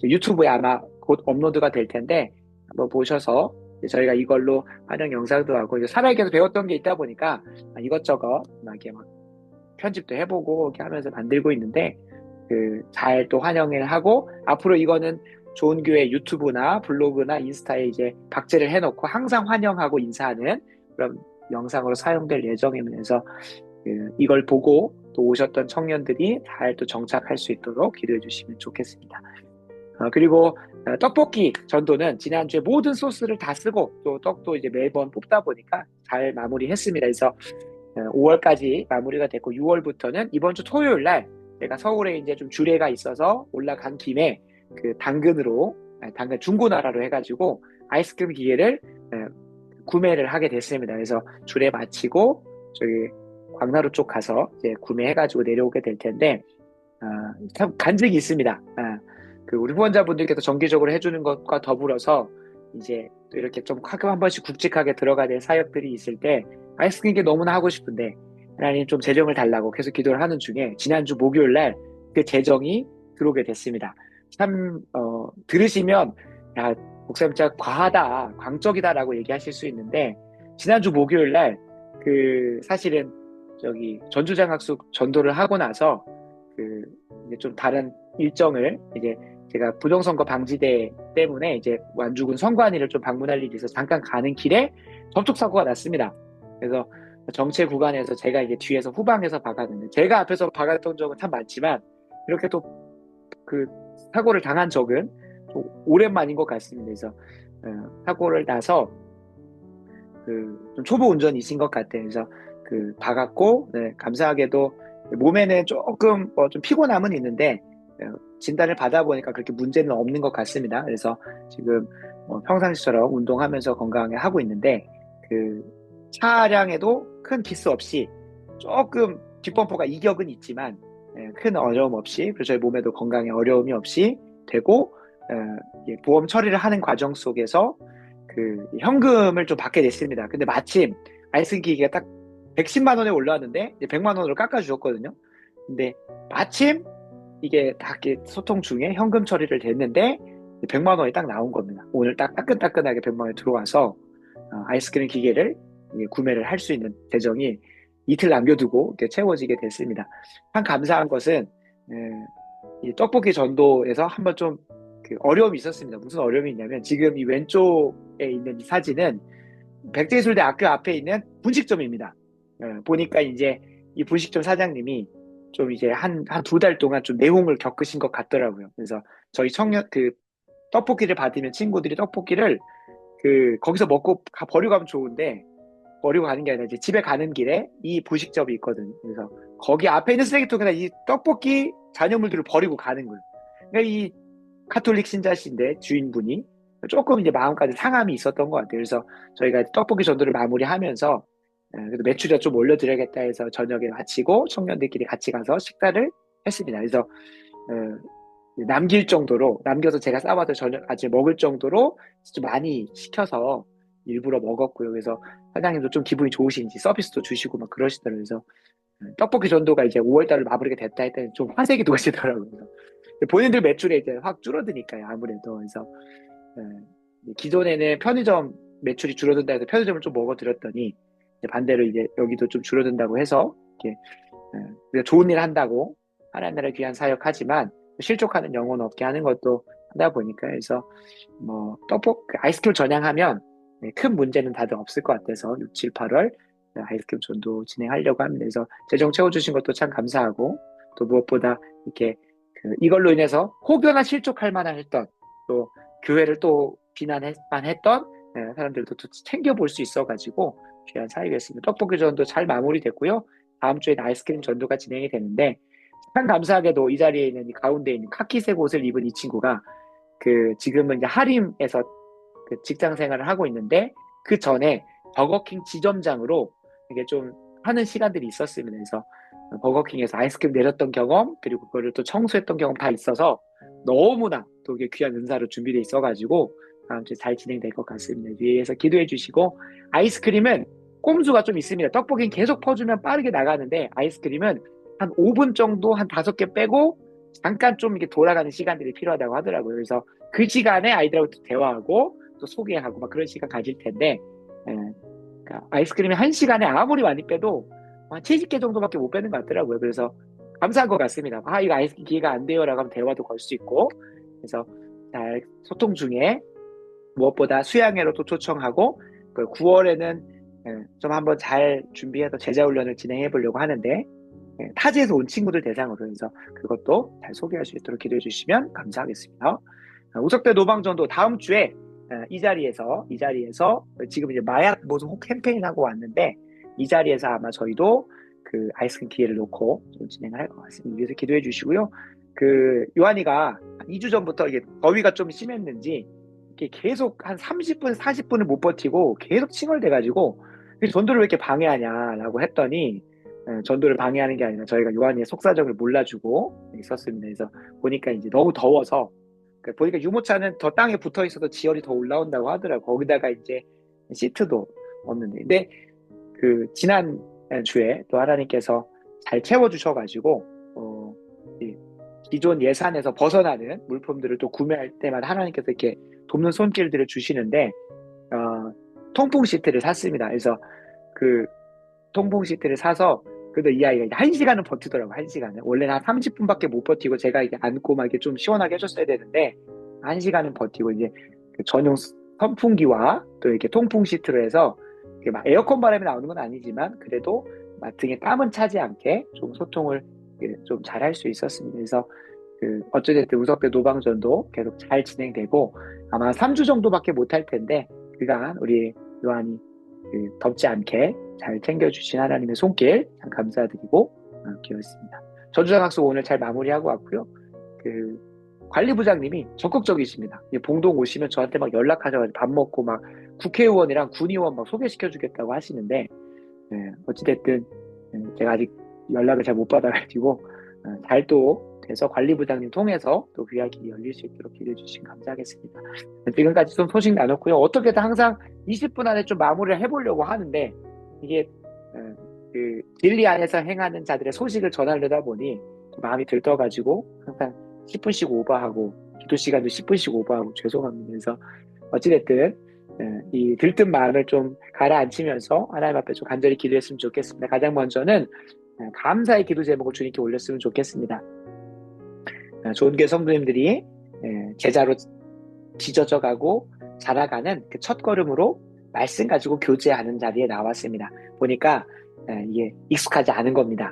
S1: 유튜브에 아마 곧 업로드가 될 텐데 한번 보셔서 저희가 이걸로 환영 영상도 하고 이제 살아계서 배웠던 게 있다 보니까 이것저것 이렇게 막 편집도 해보고 이렇게 하면서 만들고 있는데 잘 또 환영을 하고 앞으로 이거는 좋은 교회 유튜브나 블로그나 인스타에 이제 박제를 해놓고 항상 환영하고 인사하는 그런 영상으로 사용될 예정이면서 이걸 보고 또 오셨던 청년들이 잘 또 정착할 수 있도록 기도해 주시면 좋겠습니다. 그리고 떡볶이 전도는 지난주에 모든 소스를 다 쓰고 또 떡도 이제 매번 뽑다 보니까 잘 마무리했습니다. 그래서 5월까지 마무리가 됐고 6월부터는 이번 주 토요일 날 제가 서울에 이제 좀 주례가 있어서 올라간 김에 그 당근 중고나라로 해가지고 아이스크림 기계를 구매를 하게 됐습니다. 그래서 주례 마치고 저기 광나루 쪽 가서 이제 구매해가지고 내려오게 될 텐데 참 간증이 있습니다. 그 우리 후원자분들께서 정기적으로 해주는 것과 더불어서 이제 또 이렇게 좀 가끔 한 번씩 굵직하게 들어가야 될 사역들이 있을 때 아이스크림 게 너무나 하고 싶은데 하나님 좀 재정을 달라고 계속 기도를 하는 중에 지난주 목요일 날 그 재정이 들어오게 됐습니다. 참 들으시면 야 목사님 진짜 과하다, 광적이다라고 얘기하실 수 있는데 지난주 목요일 날 그 사실은 저기 전주장학숙 전도를 하고 나서 그 이제 좀 다른 일정을 이제 제가 부정선거 방지대 때문에 이제 완주군 선관위를 좀 방문할 일이 있어서 잠깐 가는 길에 접촉사고가 났습니다. 그래서 정체 구간에서 제가 이제 뒤에서 후방에서 박았는데 제가 앞에서 박았던 적은 참 많지만 이렇게 또 그 사고를 당한 적은 좀 오랜만인 것 같습니다. 그래서 사고를 나서 그 좀 초보 운전이신 것 같아요. 그래서 그 박았고 감사하게도 몸에는 조금 좀 피곤함은 있는데 진단을 받아보니까 그렇게 문제는 없는 것 같습니다. 그래서 지금 평상시처럼 운동하면서 건강하게 하고 있는데 그 차량에도 큰 기스 없이 조금 뒷범퍼가 이격은 있지만 큰 어려움 없이 그리고 저희 몸에도 건강에 어려움이 없이 되고 보험 처리를 하는 과정 속에서 그 현금을 좀 받게 됐습니다. 근데 마침 아이스크림 기계가 딱 110만 원에 올라왔는데 100만 원으로 깎아주셨거든요. 근데 마침 이게 딱 소통 중에 현금 처리를 됐는데 100만 원이 딱 나온 겁니다. 오늘 딱 따끈따끈하게 100만 원이 들어와서 아이스크림 기계를 구매를 할 수 있는 재정이 이틀 남겨두고 채워지게 됐습니다. 참 감사한 것은 이 떡볶이 전도에서 한번 좀 그 어려움이 있었습니다. 무슨 어려움이 있냐면 지금 이 왼쪽에 있는 이 사진은 백제예술대 학교 앞에 있는 분식점입니다. 보니까 이제 이 분식점 사장님이 좀 이제 한 2달 동안 좀 내홍을 겪으신 것 같더라고요. 그래서 저희 청년 그 떡볶이를 받으면 친구들이 떡볶이를 그 거기서 먹고 버리고 가면 좋은데 버리고 가는 게 아니라 이제 집에 가는 길에 이 분식점이 있거든요. 그래서 거기 앞에 있는 쓰레기통에다 이 떡볶이 잔여물들을 버리고 가는 거예요. 그러니까 이 카톨릭 신자신데 주인분이 조금 이제 마음까지 상함이 있었던 것 같아요. 그래서 저희가 떡볶이 전도를 마무리하면서 그래도 매출이 좀 올려드려야겠다 해서 저녁에 마치고 청년들끼리 같이 가서 식사를 했습니다. 그래서 남길 정도로 남겨서 제가 싸와서 저녁 아침에 먹을 정도로 좀 많이 시켜서 일부러 먹었고요. 그래서 사장님도 좀 기분이 좋으신지 서비스도 주시고 막 그러시더라고요. 그래서 떡볶이 전도가 이제 5월달로 마무리가 됐다 했더니 좀 화색이 도시더라고요. 그래서 본인들 매출이 이제 확 줄어드니까요. 아무래도 그래서 기존에는 편의점 매출이 줄어든다 해서 편의점을 좀 먹어드렸더니 반대로 이제 여기도 좀 줄어든다고 해서 이렇게 우리가 좋은 일 한다고 하나님의 귀한 사역하지만 실족하는 영혼 없게 하는 것도 하다 보니까 그래서 뭐 아이스크림 전향하면 큰 문제는 다들 없을 것 같아서 6, 7, 8월 아이스크림 전도 진행하려고 합니다. 그래서 재정 채워주신 것도 참 감사하고 또 무엇보다 이렇게 이걸로 인해서 혹여나 실족할 만한 했던 또 교회를 또 비난할 만했던 사람들도 또 챙겨볼 수 있어가지고 귀한 사역이었습니다. 떡볶이 전도 잘 마무리됐고요. 다음 주에는 아이스크림 전도가 진행이 되는데 참 감사하게도 이 자리에 있는 이 가운데 있는 카키색 옷을 입은 이 친구가 그 지금은 이제 하림에서 그 직장 생활을 하고 있는데 그 전에 버거킹 지점장으로 이게 좀 하는 시간들이 있었습니다. 그래서 버거킹에서 아이스크림 내렸던 경험 그리고 그거를 또 청소했던 경험 다 있어서 너무나 또 이게 귀한 은사로 준비돼 있어가지고 다음 주에 잘 진행될 것 같습니다. 위에서 기도해 주시고 아이스크림은 꼼수가 좀 있습니다. 떡볶이는 계속 퍼주면 빠르게 나가는데 아이스크림은 한 5분 정도 한 5개 빼고 잠깐 좀 이렇게 돌아가는 시간들이 필요하다고 하더라고요. 그래서 그 시간에 아이들하고 또 대화하고 또 소개하고 막 그런 시간 가질 텐데 그러니까 아이스크림이 한 시간에 아무리 많이 빼도 한 70개 정도밖에 못 빼는 것 같더라고요. 그래서 감사한 것 같습니다. 이거 아이스크림 기회가 안 돼요 라고 하면 대화도 걸 수 있고 그래서 잘 소통 중에 무엇보다 수양회로 또 초청하고 그 9월에는 좀 한번 잘 준비해서 제자훈련을 진행해 보려고 하는데 타지에서 온 친구들 대상으로 해서 그것도 잘 소개할 수 있도록 기도해 주시면 감사하겠습니다. 우석대 노방전도 다음 주에 이 자리에서 지금 이제 마약 보수 캠페인 하고 왔는데 이 자리에서 아마 저희도 그 아이스크림 기회를 놓고 좀 진행을 할 것 같습니다. 위해서 기도해 주시고요. 그 요한이가 2주 전부터 이게 더위가 좀 심했는지 이게 계속 한 30분, 40분을 못 버티고 계속 칭얼대가지고 전도를 왜 이렇게 방해하냐라고 했더니 전도를 방해하는 게 아니라 저희가 요한이의 속사정을 몰라주고 있었습니다. 그래서 보니까 이제 너무 더워서 보니까 유모차는 더 땅에 붙어 있어도 지열이 더 올라온다고 하더라고. 거기다가 이제 시트도 없는데. 근데 그 지난 주에 또 하나님께서 잘 채워주셔가지고 이 기존 예산에서 벗어나는 물품들을 또 구매할 때마다 하나님께서 이렇게 돕는 손길들을 주시는데 통풍 시트를 샀습니다. 그래서 그 통풍 시트를 사서 그래도 이 아이가 이제 1시간은 버티더라고. 1시간은 원래는 한 30분밖에 못 버티고 제가 이게 안고 막 이렇게 좀 시원하게 해줬어야 되는데 1시간은 버티고 이제 그 전용 선풍기와 또 이렇게 통풍 시트로 해서 막 에어컨 바람이 나오는 건 아니지만 그래도 막 등에 땀은 차지 않게 좀 소통을 좀 잘 할 수 있었습니다. 그래서 그 어찌됐든 우석대 노방전도 계속 잘 진행되고 아마 3주 정도밖에 못 할 텐데 그간 우리 요한이 그 덥지 않게 잘 챙겨주신 하나님의 손길 참 감사드리고 기도했습니다. 전주장학습 오늘 잘 마무리하고 왔고요. 그 관리부장님이 적극적이십니다. 봉동 오시면 저한테 막 연락하셔가지고 밥 먹고 막 국회의원이랑 군의원 막 소개시켜주겠다고 하시는데 어찌됐든 제가 아직 연락을 잘 못 받아가지고 잘 또 돼서 관리부장님 통해서 또 귀한 길이 열릴 수 있도록 기도해 주시면 감사하겠습니다. 지금까지 좀 소식 나눴고요. 어떻게든 항상 20분 안에 좀 마무리를 해보려고 하는데 이게 그 진리 안에서 행하는 자들의 소식을 전하려다 보니 마음이 들떠가지고 항상 10분씩 오버하고 기도 시간도 10분씩 오버하고 죄송합니다. 그래서 어찌됐든 이 들뜬 마음을 좀 가라앉히면서 하나님 앞에 좀 간절히 기도했으면 좋겠습니다. 가장 먼저는 감사의 기도 제목을 주님께 올렸으면 좋겠습니다. 좋은 교회 성도님들이 제자로 빚어져 가고 자라가는 그 첫걸음으로 말씀 가지고 교제하는 자리에 나왔습니다. 보니까 이게 익숙하지 않은 겁니다.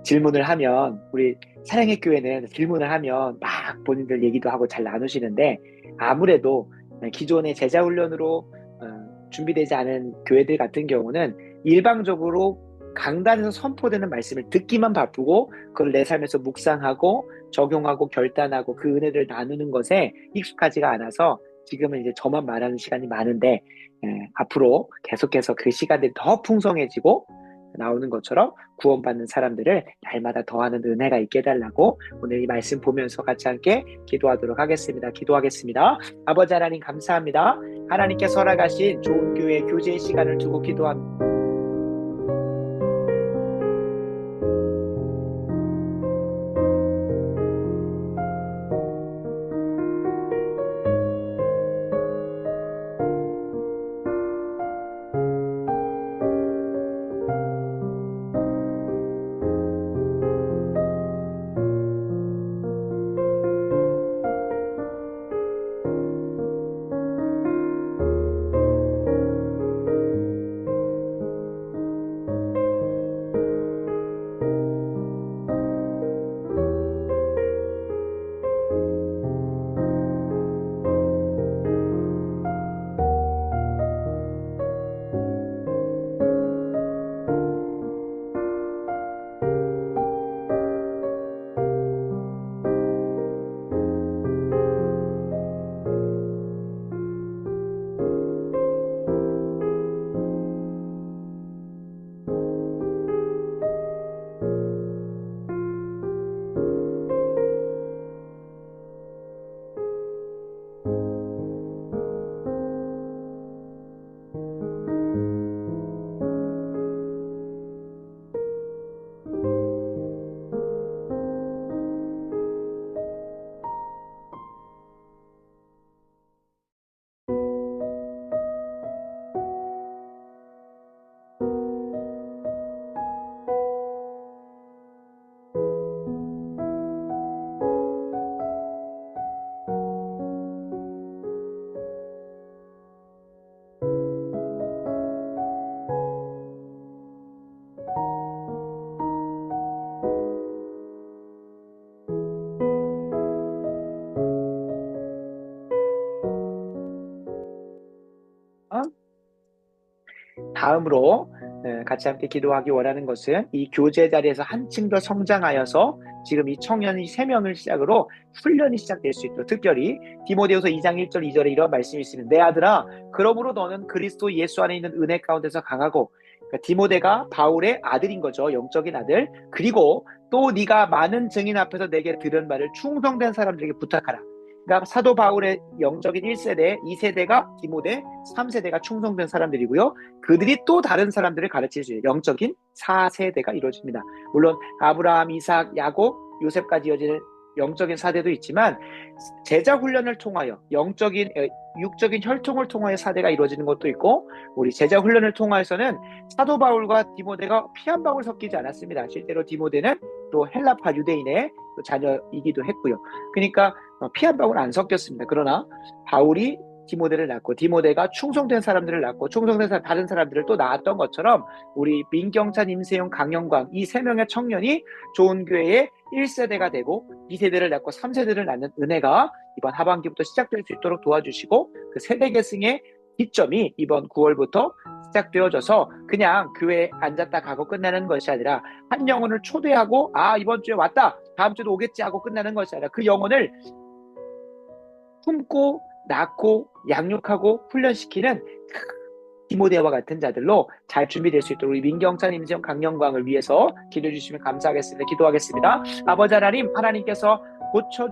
S1: 질문을 하면 우리 사랑의 교회는 질문을 하면 막 본인들 얘기도 하고 잘 나누시는데 아무래도 기존의 제자 훈련으로 준비되지 않은 교회들 같은 경우는 일방적으로 강단에서 선포되는 말씀을 듣기만 바쁘고 그걸 내 삶에서 묵상하고 적용하고 결단하고 그 은혜를 나누는 것에 익숙하지가 않아서 지금은 이제 저만 말하는 시간이 많은데 앞으로 계속해서 그 시간들이 더 풍성해지고 나오는 것처럼 구원받는 사람들을 날마다 더하는 은혜가 있게 해달라고 오늘 이 말씀 보면서 같이 함께 기도하도록 하겠습니다. 기도하겠습니다. 아버지 하나님 감사합니다. 하나님께서 허락하신 좋은 교회 교제의 시간을 두고 기도합니다. 다음으로 같이 함께 기도하기 원하는 것은 이 교제 자리에서 한층 더 성장하여서 지금 이 청년이 3명을 시작으로 훈련이 시작될 수 있도록, 특별히 디모데후서 2장 1절 2절에 이런 말씀이 있습니다. 내 아들아, 그러므로 너는 그리스도 예수 안에 있는 은혜 가운데서 강하고, 그러니까 디모데가 바울의 아들인 거죠. 영적인 아들. 그리고 또 네가 많은 증인 앞에서 내게 들은 말을 충성된 사람들에게 부탁하라. 그러니까 사도 바울의 영적인 1세대, 2세대가 디모데, 3세대가 충성된 사람들이고요. 그들이 또 다른 사람들을 가르칠 수 있는 영적인 4세대가 이루어집니다. 물론 아브라함, 이삭, 야곱, 요셉까지 이어지는 영적인 사대도 있지만, 제자 훈련을 통하여 육적인 혈통을 통하여 사대가 이루어지는 것도 있고, 우리 제자 훈련을 통하여서는 사도 바울과 디모데가 피 한 방울 섞이지 않았습니다. 실제로 디모데는 또 헬라파 유대인의 또 자녀이기도 했고요. 그러니까 피 한 방울 안 섞였습니다. 그러나 바울이 디모데를 낳고, 디모데가 충성된 사람들을 낳고, 충성된 다른 사람들을 또 낳았던 것처럼, 우리 민경찬, 임세용, 강영광 이 3명의 청년이 좋은 교회의 1세대가 되고 2세대를 낳고 3세대를 낳는 은혜가 이번 하반기부터 시작될 수 있도록 도와주시고, 그 세대 계승의 기점이 이번 9월부터 시작되어져서 그냥 교회에 앉았다 가고 끝나는 것이 아니라, 한 영혼을 초대하고 이번 주에 왔다, 다음 주도 오겠지 하고 끝나는 것이 아니라, 그 영혼을 품고 낳고 양육하고 훈련시키는 디모데와 같은 자들로 잘 준비될 수 있도록 우리 민경찬, 임세영, 강영광을 위해서 기도해 주시면 감사하겠습니다. 기도하겠습니다. 아버지 하나님, 하나님께서 고쳐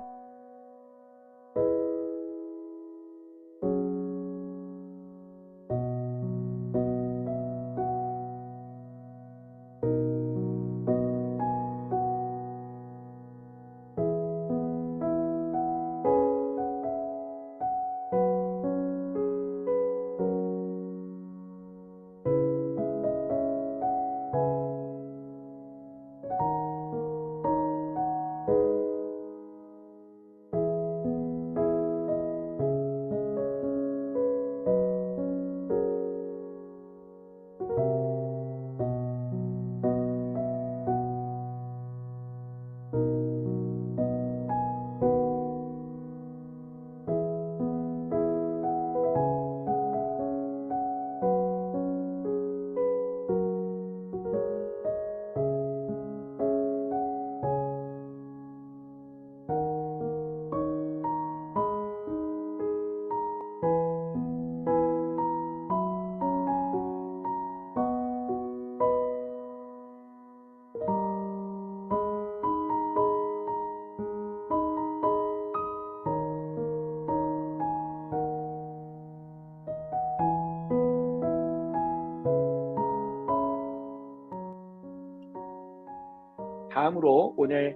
S1: 다음으로 오늘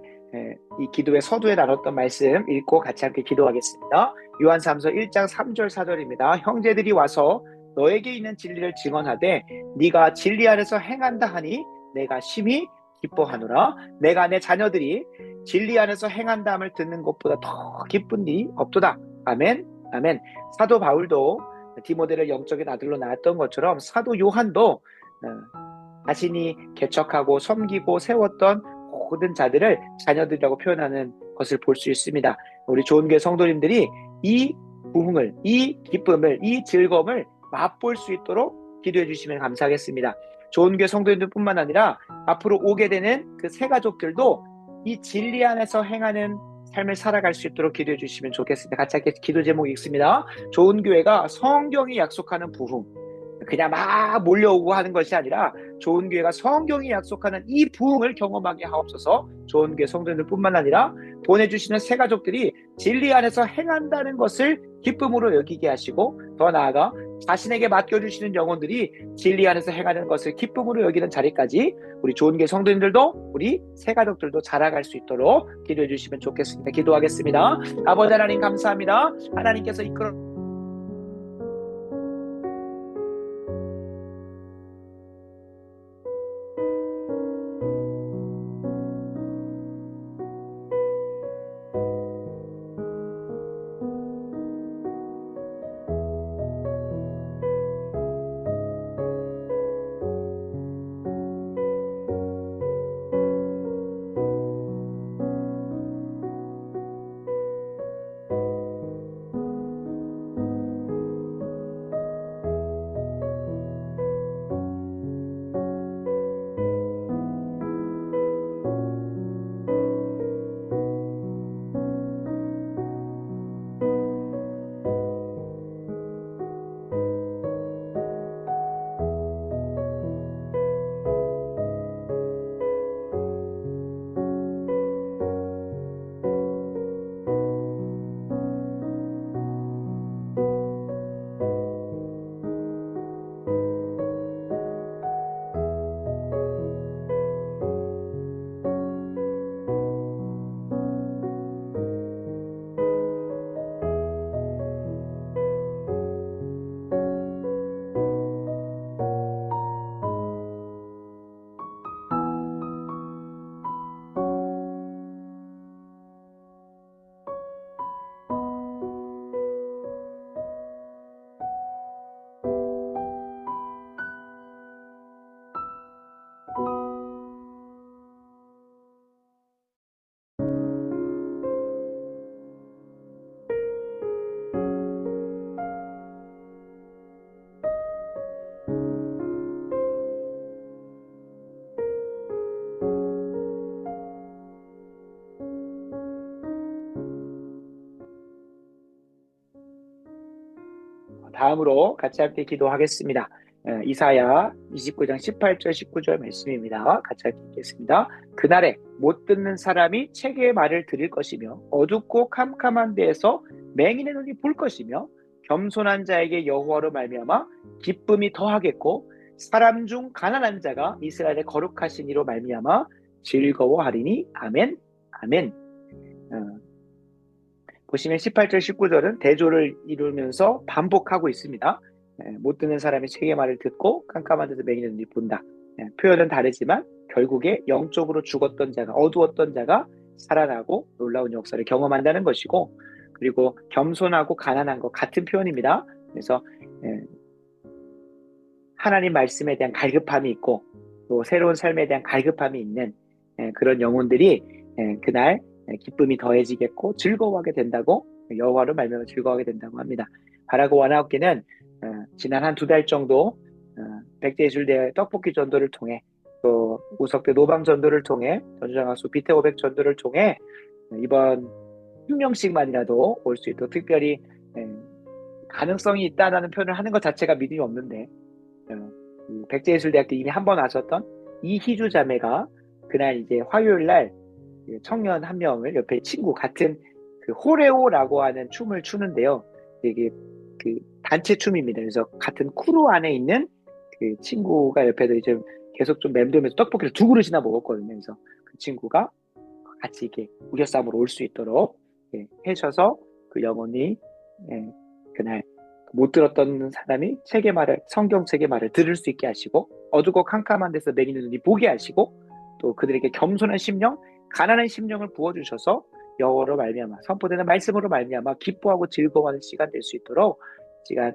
S1: 이 기도의 서두에 나눴던 말씀 읽고 같이 함께 기도하겠습니다. 요한사무서 1장 3절 4절입니다. 형제들이 와서 너에게 있는 진리를 증언하되 네가 진리 안에서 행한다 하니 내가 심히 기뻐하노라. 내가 내 자녀들이 진리 안에서 행한다함을 듣는 것보다 더 기쁜 일이 없도다. 아멘. 아멘. 사도 바울도 디모데를 영적인 아들로 낳았던 것처럼, 사도 요한도 자신이 개척하고 섬기고 세웠던 모든 자들을 자녀들이라고 표현하는 것을 볼 수 있습니다. 우리 좋은 교회 성도님들이 이 부흥을, 이 기쁨을, 이 즐거움을 맛볼 수 있도록 기도해 주시면 감사하겠습니다. 좋은 교회 성도님들 뿐만 아니라 앞으로 오게 되는 그 새 가족들도 이 진리 안에서 행하는 삶을 살아갈 수 있도록 기도해 주시면 좋겠습니다. 같이 함께 기도 제목 읽습니다. 좋은 교회가 성경이 약속하는 부흥, 그냥 막 몰려오고 하는 것이 아니라 좋은 교회가 성경이 약속하는 이 부흥을 경험하게 하옵소서. 좋은 교회 성도들 뿐만 아니라 보내주시는 새 가족들이 진리 안에서 행한다는 것을 기쁨으로 여기게 하시고, 더 나아가 자신에게 맡겨주시는 영혼들이 진리 안에서 행하는 것을 기쁨으로 여기는 자리까지 우리 좋은 교회 성도님들도, 우리 새 가족들도 자라갈 수 있도록 기도해 주시면 좋겠습니다. 기도하겠습니다. 아버지 하나님 감사합니다. 하나님께서 이끌어 다음으로 같이 함께 기도하겠습니다. 이사야 29장 18절 19절 말씀입니다. 같이 함께 읽겠습니다. 그날에 못 듣는 사람이 책의 말을 들을 것이며 어둡고 캄캄한 데에서 맹인의 눈이 볼 것이며 겸손한 자에게 여호와로 말미암아 기쁨이 더하겠고 사람 중 가난한 자가 이스라엘의 거룩하신 이로 말미암아 즐거워하리니 아멘 아멘. 보시면 18절 19절은 대조를 이루면서 반복하고 있습니다. 못 듣는 사람이 책의 말을 듣고 깜깜한 데서 맹인의 눈이 본다. 표현은 다르지만 결국에 영적으로 죽었던 자가 어두웠던 자가 살아나고 놀라운 역사를 경험한다는 것이고, 그리고 겸손하고 가난한 것 같은 표현입니다. 그래서 하나님 말씀에 대한 갈급함이 있고 또 새로운 삶에 대한 갈급함이 있는 그런 영혼들이 그날 기쁨이 더해지겠고 즐거워하게 된다고, 여호와로 말미암아 즐거워하게 된다고 합니다. 바라고 원하옵기는 지난 한 2달 정도 백제예술대 떡볶이 전도를 통해 또 우석대 노방 전도를 통해 전주장학수 비태 500 전도를 통해 이번 1명씩만이라도 올 수 있도록 특별히 가능성이 있다는 표현을 하는 것 자체가 믿음이 없는데, 백제예술대학교 이미 한 번 왔었던 이희주 자매가 그날 이제 화요일 날 청년 한 명을 옆에 친구 같은 그 호레오라고 하는 춤을 추는데요. 이게 그 단체 춤입니다. 그래서 같은 크루 안에 있는 그 친구가 옆에서 이제 계속 좀 맴돌면서 떡볶이를 2그릇이나 먹었거든요. 그래서 그 친구가 같이 이렇게 우겨싸움으로 올 수 있도록 해주셔서 그 영혼이 그날 못 들었던 사람이 책의 말을, 성경책의 말을 들을 수 있게 하시고 어두고 캄캄한 데서 맹인의 눈이 보게 하시고 또 그들에게 겸손한 심령, 가난한 심령을 부어주셔서 여호와로 말미암아 선포되는 말씀으로 말미암아 기뻐하고 즐거워하는 시간 될 수 있도록 시간,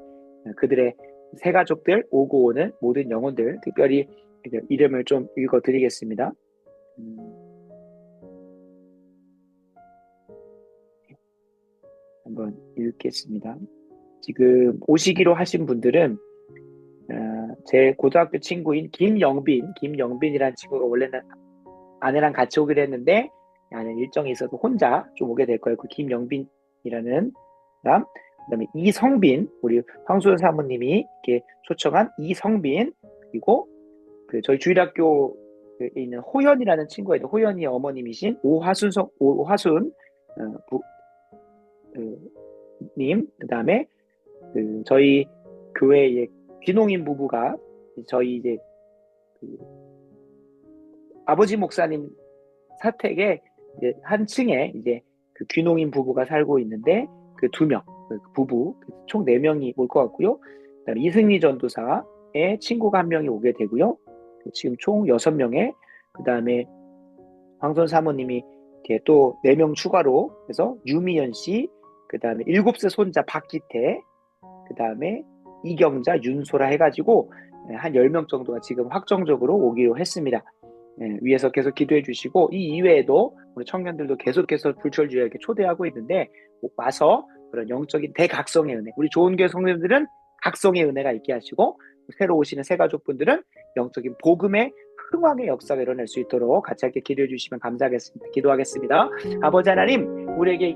S1: 그들의 새 가족들 오고 오는 모든 영혼들 특별히 이름을 좀 읽어드리겠습니다. 한번 읽겠습니다. 지금 오시기로 하신 분들은 제 고등학교 친구인 김영빈이라는 친구가 원래는 아내랑 같이 오기로 했는데 아내 일정이 있어서 혼자 좀 오게 될 거예요. 그 김영빈이라는 사람, 그다음에 이성빈, 우리 황수연 사모님이 이렇게 초청한 이성빈, 그리고 그 저희 주일학교에 있는 호연이라는 친구가 있는데 호연이의 어머님이신 오화순 님, 그다음에 그 저희 교회의 귀농인 부부가 저희 이제 그 아버지 목사님 사택에 이제 한 층에 이제 그 귀농인 부부가 살고 있는데 그 2명, 그 부부 총 4명이 올 것 같고요. 그다음에 이승리 전도사의 친구가 1명이 오게 되고요. 지금 총 6명에 그다음에 황선 사모님이 이렇게 또 4명 추가로 해서 유미연 씨, 그다음에 7세 손자 박기태, 그다음에 이경자, 윤소라 해가지고 한 10명 정도가 지금 확정적으로 오기로 했습니다. 위에서 계속 기도해 주시고 이 이외에도 우리 청년들도 계속해서 불철주야 이렇게 초대하고 있는데 꼭 와서 그런 영적인 대각성의 은혜, 우리 좋은 교회 성도님들은 각성의 은혜가 있게 하시고 새로 오시는 새 가족분들은 영적인 복음의 흥왕의 역사가 일어날 수 있도록 같이 함께 기도해 주시면 감사하겠습니다. 기도하겠습니다. 아버지 하나님, 우리에게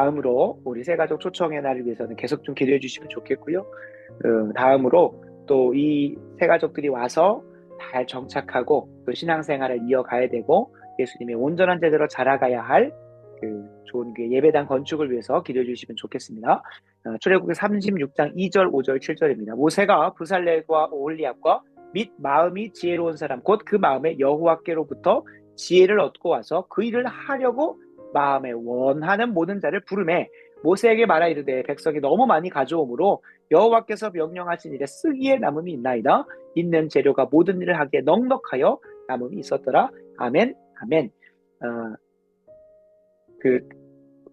S1: 다음으로 우리 새가족 초청의 날을 위해서는 계속 좀 기도해 주시면 좋겠고요. 다음으로 또 이 새가족들이 와서 잘 정착하고 또 신앙생활을 이어가야 되고 예수님의 온전한 제대로 자라가야 할 그 좋은 교회 예배당 건축을 위해서 기도해 주시면 좋겠습니다. 출애굽기 36장 2절, 5절, 7절입니다. 모세가 부살렐과 오홀리압과 및 마음이 지혜로운 사람 곧 그 마음에 여호와께로부터 지혜를 얻고 와서 그 일을 하려고 마음에 원하는 모든 자를 부르매 모세에게 말하 이르되 백성이 너무 많이 가져오므로 여호와께서 명령하신 일에 쓰기에 남음이 있나이다. 있는 재료가 모든 일을 하기에 넉넉하여 남음이 있었더라. 아멘. 아멘. 그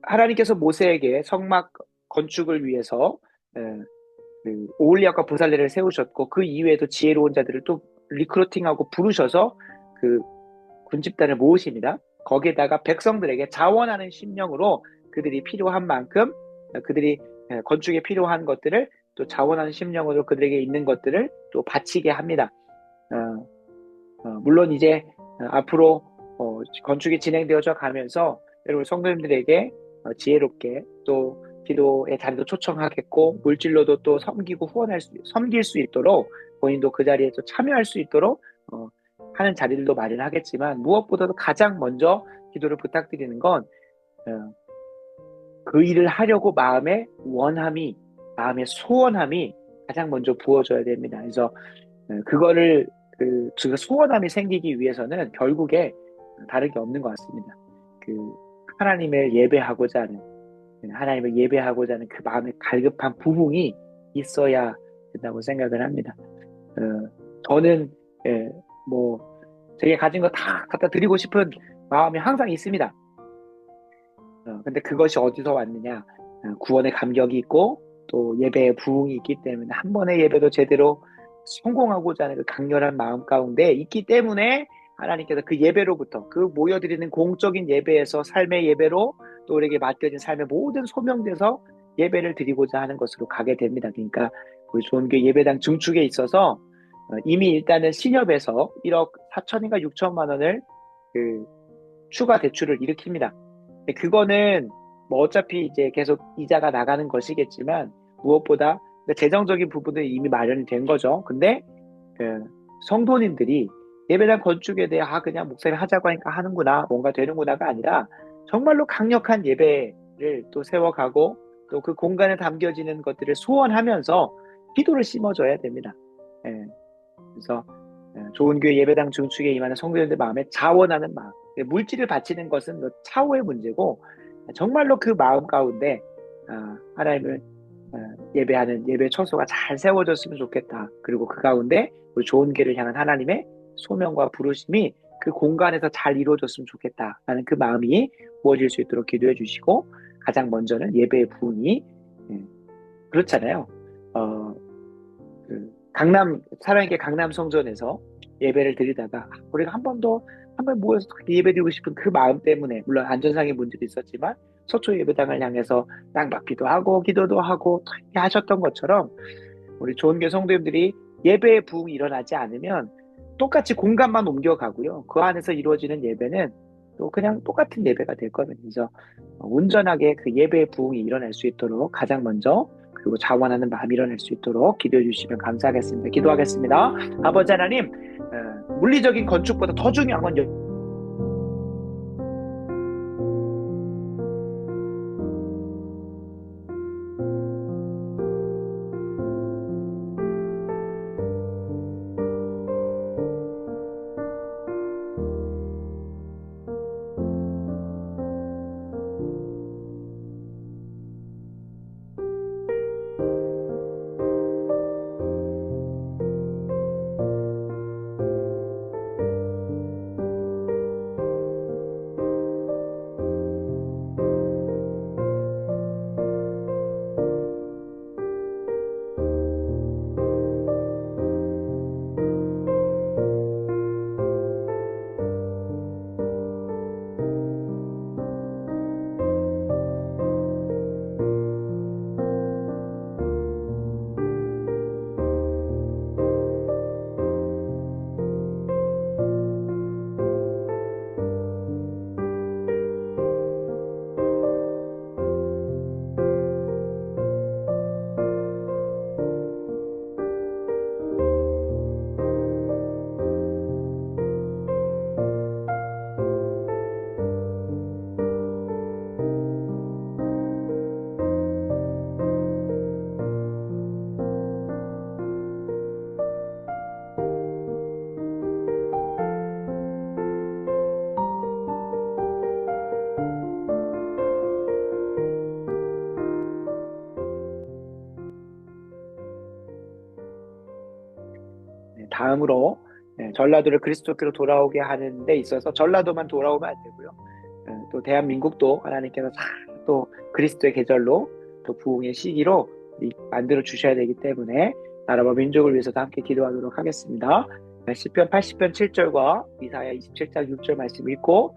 S1: 하나님께서 모세에게 성막 건축을 위해서 그 오홀리압과 부살레를 세우셨고 그 이외에도 지혜로운 자들을 또 리크루팅하고 부르셔서 그 군집단을 모으십니다. 거기에다가 백성들에게 자원하는 심령으로 그들이 필요한 만큼 그들이 건축에 필요한 것들을 또 자원하는 심령으로 그들에게 있는 것들을 또 바치게 합니다. 물론 이제 앞으로 건축이 진행되어져 가면서 여러분 성도님들에게 지혜롭게 또 기도의 자리도 초청하겠고 물질로도 또 섬길 수 있도록 본인도 그 자리에 또 참여할 수 있도록 하는 자리들도 마련하겠지만 무엇보다도 가장 먼저 기도를 부탁드리는 건 그 일을 하려고 마음의 원함이 마음의 소원함이 가장 먼저 부어져야 됩니다. 그래서 그거를 그 소원함이 생기기 위해서는 결국에 다른 게 없는 것 같습니다. 그 하나님을 예배하고자 하는 그 마음의 갈급한 부흥이 있어야 된다고 생각을 합니다. 저는 제가 가진 거 다 갖다 드리고 싶은 마음이 항상 있습니다. 근데 그것이 어디서 왔느냐? 구원의 감격이 있고 또 예배의 부흥이 있기 때문에 한 번의 예배도 제대로 성공하고자 하는 그 강렬한 마음 가운데 있기 때문에 하나님께서 그 예배로부터 그 모여드리는 공적인 예배에서 삶의 예배로 또 우리에게 맡겨진 삶의 모든 소명돼서 예배를 드리고자 하는 것으로 가게 됩니다. 그러니까 우리 좋은교회 예배당 증축에 있어서 이미 일단은 신협에서 1억 4천인가 6천만 원을 그 추가 대출을 일으킵니다. 그거는 뭐 어차피 이제 계속 이자가 나가는 것이겠지만 무엇보다 재정적인 부분은 이미 마련이 된 거죠. 근데 성도님들이 예배당 건축에 대해 그냥 목사님 하자고 하니까 하는구나 뭔가 되는구나가 아니라 정말로 강력한 예배를 또 세워가고 또 그 공간에 담겨지는 것들을 소원하면서 기도를 심어줘야 됩니다. 그래서 좋은 교회 예배당 증축에 임하는 성도님들 마음에 자원하는 마음, 물질을 바치는 것은 차후의 문제고 정말로 그 마음 가운데 하나님을 예배하는 예배 처소가 잘 세워졌으면 좋겠다. 그리고 그 가운데 우리 좋은 교회를 향한 하나님의 소명과 부르심이 그 공간에서 잘 이루어졌으면 좋겠다라는 그 마음이 부어질 수 있도록 기도해 주시고 가장 먼저는 예배의 부흥이 그렇잖아요. 사랑의 강남 성전에서 예배를 드리다가 우리가 한 번 모여서 예배 드리고 싶은 그 마음 때문에 물론 안전상의 문제도 있었지만 서초 예배당을 향해서 땅받기도 하고 기도도 하고 이렇게 하셨던 것처럼 우리 좋은 교회 성도님들이 예배의 부흥이 일어나지 않으면 똑같이 공간만 옮겨가고요. 그 안에서 이루어지는 예배는 또 그냥 똑같은 예배가 될 겁니다. 그래서 온전하게 그 예배의 부흥이 일어날 수 있도록 가장 먼저 그리고 자원하는 마음이 일어날 수 있도록 기도해 주시면 감사하겠습니다. 기도하겠습니다. 아버지 하나님, 물리적인 건축보다 더 중요한 건 다음으로 전라도를 그리스도께로 돌아오게 하는 데 있어서 전라도만 돌아오면 안 되고요. 또 대한민국도 하나님께서 또 그리스도의 계절로 또 부흥의 시기로 만들어 주셔야 되기 때문에 나라와 민족을 위해서도 함께 기도하도록 하겠습니다. 시편 80편 7절과 이사야 27장 6절 말씀 읽고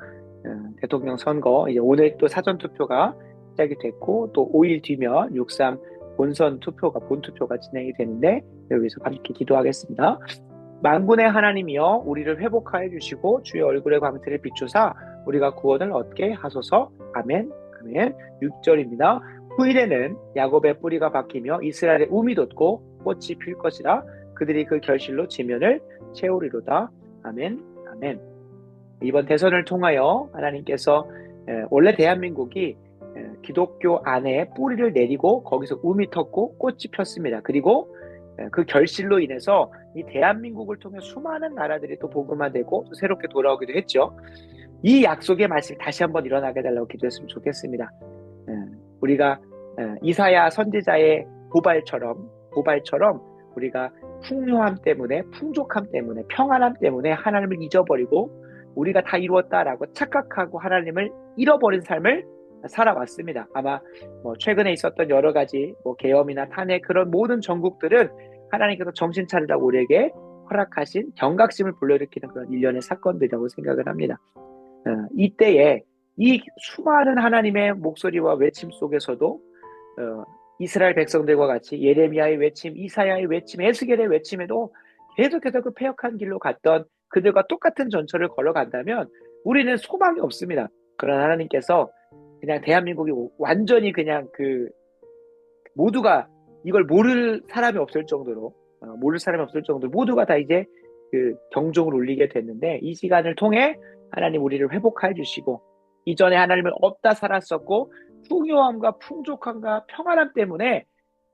S1: 대통령 선거 이제 오늘 또 사전 투표가 시작이 됐고 또 5일 뒤면 6.3 본선 투표가 본투표가 진행이 되는데 여기서 함께 기도하겠습니다. 만군의 하나님이여 우리를 회복하여 주시고 주의 얼굴의 광채를 비추사 우리가 구원을 얻게 하소서. 아멘. 아멘. 6절입니다. 후일에는 야곱의 뿌리가 박히며 이스라엘의 움이 돋고 꽃이 필 것이라. 그들이 그 결실로 지면을 채우리로다. 아멘. 아멘. 이번 대선을 통하여 하나님께서 원래 대한민국이 기독교 안에 뿌리를 내리고 거기서 움이 텄고 꽃이 폈습니다. 그리고 그 결실로 인해서 이 대한민국을 통해 수많은 나라들이 또 복음화되고 또 새롭게 돌아오기도 했죠. 이 약속의 말씀이 다시 한번 일어나게 달라고 기도했으면 좋겠습니다. 우리가 이사야 선지자의 고발처럼 우리가 풍요함 때문에 풍족함 때문에 평안함 때문에 하나님을 잊어버리고 우리가 다 이루었다라고 착각하고 하나님을 잃어버린 삶을 살아왔습니다. 아마 최근에 있었던 여러 가지 계엄이나 탄핵 그런 모든 전국들은 하나님께서 정신 차리라고 우리에게 허락하신 경각심을 불러일으키는 그런 일련의 사건들이라고 생각을 합니다. 이때에 이 수많은 하나님의 목소리와 외침 속에서도 이스라엘 백성들과 같이 예레미야의 외침, 이사야의 외침, 에스겔의 외침에도 계속해서 그 패역한 길로 갔던 그들과 똑같은 전철을 걸어간다면 우리는 소망이 없습니다. 그러나 하나님께서 그냥 대한민국이 완전히 그냥 모두가 이걸 모를 사람이 없을 정도로 모두가 다 이제 경종을 울리게 됐는데 이 시간을 통해 하나님 우리를 회복해 주시고 이전에 하나님을 없다 살았었고 풍요함과 풍족함과 평안함 때문에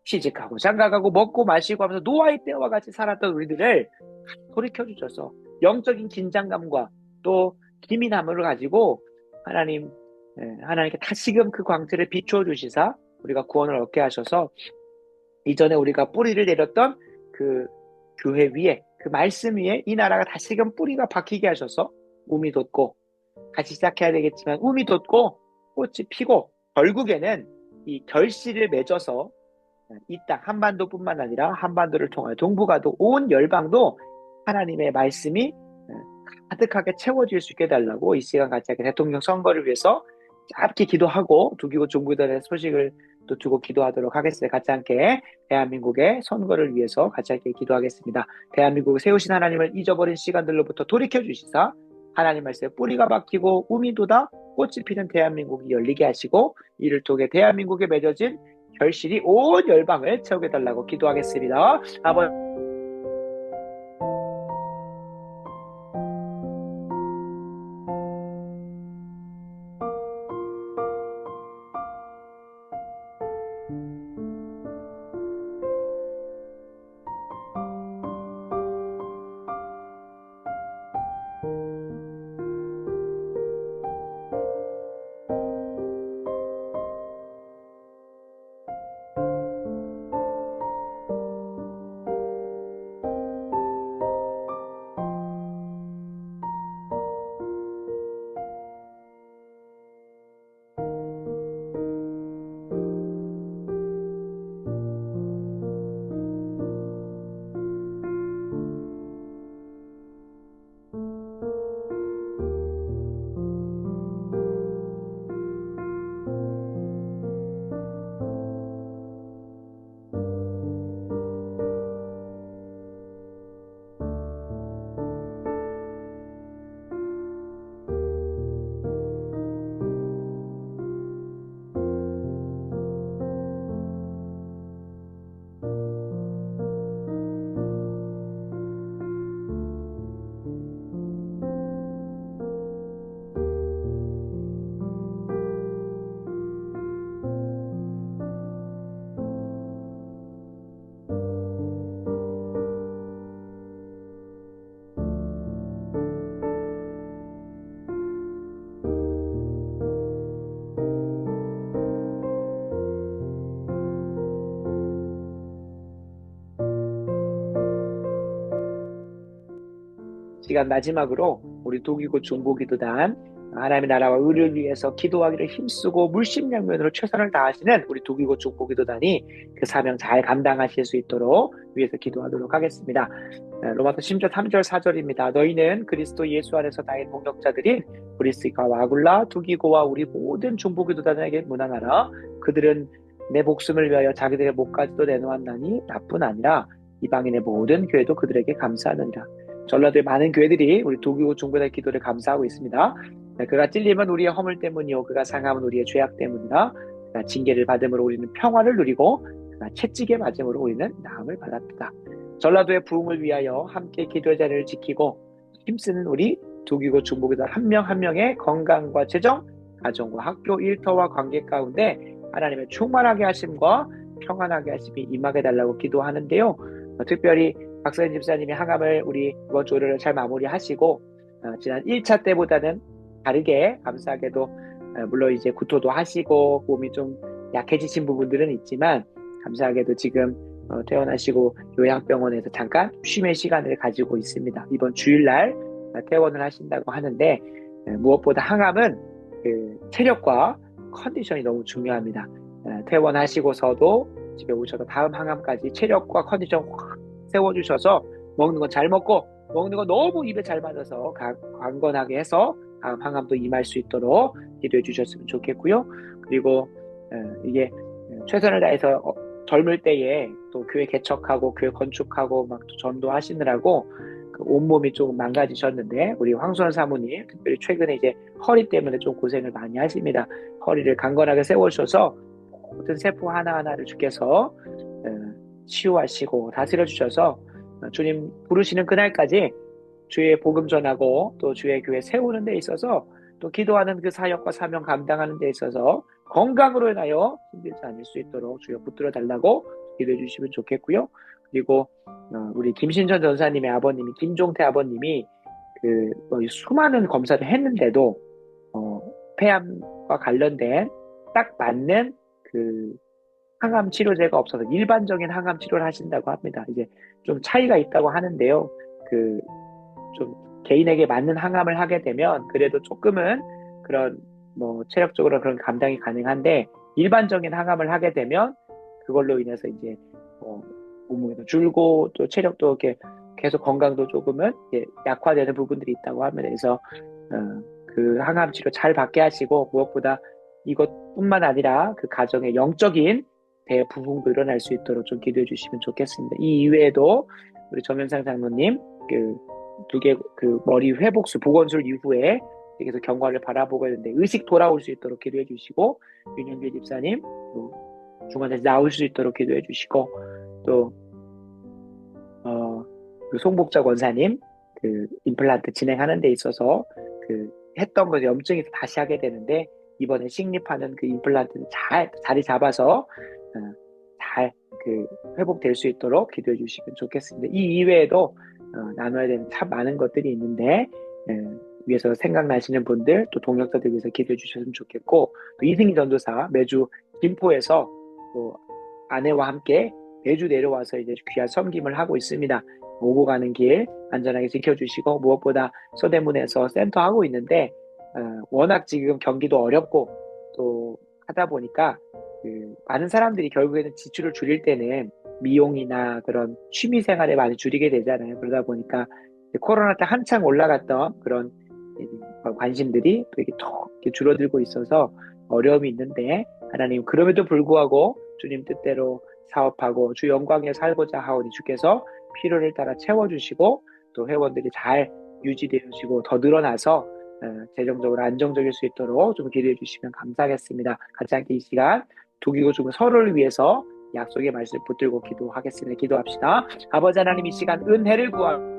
S1: 시집가고 장가가고 먹고 마시고 하면서 노아의 때와 같이 살았던 우리들을 돌이켜 주셔서 영적인 긴장감과 또 기민함을 가지고 하나님께 다시금 그 광채를 비추어 주시사 우리가 구원을 얻게 하셔서 이전에 우리가 뿌리를 내렸던 그 교회 위에 그 말씀 위에 이 나라가 다시금 뿌리가 박히게 하셔서 움이 돋고 다시 시작해야 되겠지만 움이 돋고 꽃이 피고 결국에는 이 결실을 맺어서 이 땅 한반도뿐만 아니라 한반도를 통하여 동북아도 온 열방도 하나님의 말씀이 가득하게 채워질 수 있게 해달라고 이 시간 같이 대통령 선거를 위해서 짧게 기도하고 두기고 중부단의 소식을 또 두고 기도하도록 하겠습니다. 같이 함께 대한민국의 선거를 위해서 같이 함께 기도하겠습니다. 대한민국을 세우신 하나님을 잊어버린 시간들로부터 돌이켜 주시사 하나님 말씀에 뿌리가 박히고 움이 돋아 꽃이 피는 대한민국이 열리게 하시고 이를 통해 대한민국에 맺어진 결실이 온 열방을 채우게 해달라고 기도하겠습니다. 아버지 시간 마지막으로 우리 독일고 중보기도단 하나님의 나라와 의를 위해서 기도하기를 힘쓰고 물심양면으로 최선을 다하시는 우리 독일고 중보기도단이 그 사명 잘 감당하실 수 있도록 위해서 기도하도록 하겠습니다. 로마서 10절 3절 4절입니다. 너희는 그리스도 예수 안에서 나의 동역자들인 브리스가와 아굴라, 두기고와 우리 모든 중보기도단에게 문안하라. 그들은 내 목숨을 위하여 자기들의 목까지도 내놓았나니 나뿐 아니라 이방인의 모든 교회도 그들에게 감사하느니라. 전라도의 많은 교회들이 우리 독일고 중보기도단의 기도를 감사하고 있습니다. 그가 찔림은 우리의 허물 때문이요 그가 상함은 우리의 죄악 때문이라. 그가 징계를 받음으로 우리는 평화를 누리고 그가 채찍에 맞음으로 우리는 나음을 받았다. 전라도의 부흥을 위하여 함께 기도의 자리를 지키고 힘쓰는 우리 독일고 중보기도단 한 명 한 명의 건강과 재정, 가정과 학교, 일터와 관계 가운데 하나님의 충만하게 하심과 평안하게 하심이 임하게 달라고 기도하는데요. 특별히 박서연 집사님이 항암을 우리 이번 주를 잘 마무리하시고 지난 1차 때보다는 다르게 감사하게도 물론 이제 구토도 하시고 몸이 좀 약해지신 부분들은 있지만 감사하게도 지금 퇴원하시고 요양병원에서 잠깐 쉼의 시간을 가지고 있습니다. 이번 주일날 퇴원을 하신다고 하는데 무엇보다 항암은 그 체력과 컨디션이 너무 중요합니다. 퇴원하시고서도 집에 오셔서 다음 항암까지 체력과 컨디션 확 세워주셔서 먹는 건 잘 먹고 먹는 거 너무 입에 잘 맞아서 강건하게 해서 다음 항암도 임할 수 있도록 기도해 주셨으면 좋겠고요. 그리고 이게 최선을 다해서 젊을 때에 또 교회 개척하고 교회 건축하고 막 전도하시느라고 그 온몸이 조금 망가지셨는데 우리 황수원 사모님 특별히 최근에 이제 허리 때문에 좀 고생을 많이 하십니다. 허리를 강건하게 세워주셔서 모든 세포 하나하나를 주께서 치유하시고 다스려 주셔서 주님 부르시는 그날까지 주의 복음 전하고 또 주의 교회 세우는 데 있어서 또 기도하는 그 사역과 사명 감당하는 데 있어서 건강으로 인하여 힘들지 않을 수 있도록 주여 붙들어 달라고 기도해 주시면 좋겠고요. 그리고 우리 김신전 전사님의 아버님이 김종태 아버님이 그 수많은 검사를 했는데도 폐암과 관련된 딱 맞는 그 항암 치료제가 없어서 일반적인 항암 치료를 하신다고 합니다. 이제 좀 차이가 있다고 하는데요. 그 좀 개인에게 맞는 항암을 하게 되면 그래도 조금은 그런 뭐 체력적으로 그런 감당이 가능한데 일반적인 항암을 하게 되면 그걸로 인해서 이제 몸무게도 줄고 또 체력도 이렇게 계속 건강도 조금은 약화되는 부분들이 있다고 합니다. 그래서 그 항암 치료 잘 받게 하시고 무엇보다 이것뿐만 아니라 그 가정의 영적인 대부흥도 일어날 수 있도록 좀 기도해 주시면 좋겠습니다. 이 이외에도 우리 정현상 장로님 두 개 그 머리 회복술 보건술 이후에 계속 경과를 바라보고 있는데 의식 돌아올 수 있도록 기도해 주시고 윤영길 집사님 또 중환자실 나올 수 있도록 기도해 주시고 또 그 송복자 권사님 그 임플란트 진행하는 데 있어서 그 했던 거 염증이 다시 하게 되는데 이번에 식립하는 그 임플란트는 잘 자리 잡아서 잘 그 회복될 수 있도록 기도해 주시면 좋겠습니다. 이 이외에도 나눠야 되는 참 많은 것들이 있는데 위해서 생각나시는 분들 또 동역자들 위해서 기도해 주셨으면 좋겠고 또 이승희 전도사 매주 김포에서 또 아내와 함께 매주 내려와서 이제 귀한 섬김을 하고 있습니다. 오고 가는 길 안전하게 지켜주시고 무엇보다 서대문에서 센터 하고 있는데 워낙 지금 경기도 어렵고 또 하다 보니까 많은 사람들이 결국에는 지출을 줄일 때는 미용이나 그런 취미 생활에 많이 줄이게 되잖아요. 그러다 보니까 코로나 때 한창 올라갔던 그런 관심들이 또 이렇게 턱 이렇게 줄어들고 있어서 어려움이 있는데 하나님 그럼에도 불구하고 주님 뜻대로 사업하고 주 영광에 살고자 하오니 주께서 필요를 따라 채워주시고 또 회원들이 잘 유지되시고 더 늘어나서 재정적으로 안정적일 수 있도록 좀 기도해 주시면 감사하겠습니다. 같이 함께 이 시간 독이고 죽은 서로를 위해서 약속의 말씀 붙들고 기도하겠습니다. 기도합시다. 아버지 하나님 이 시간 은혜를 구하고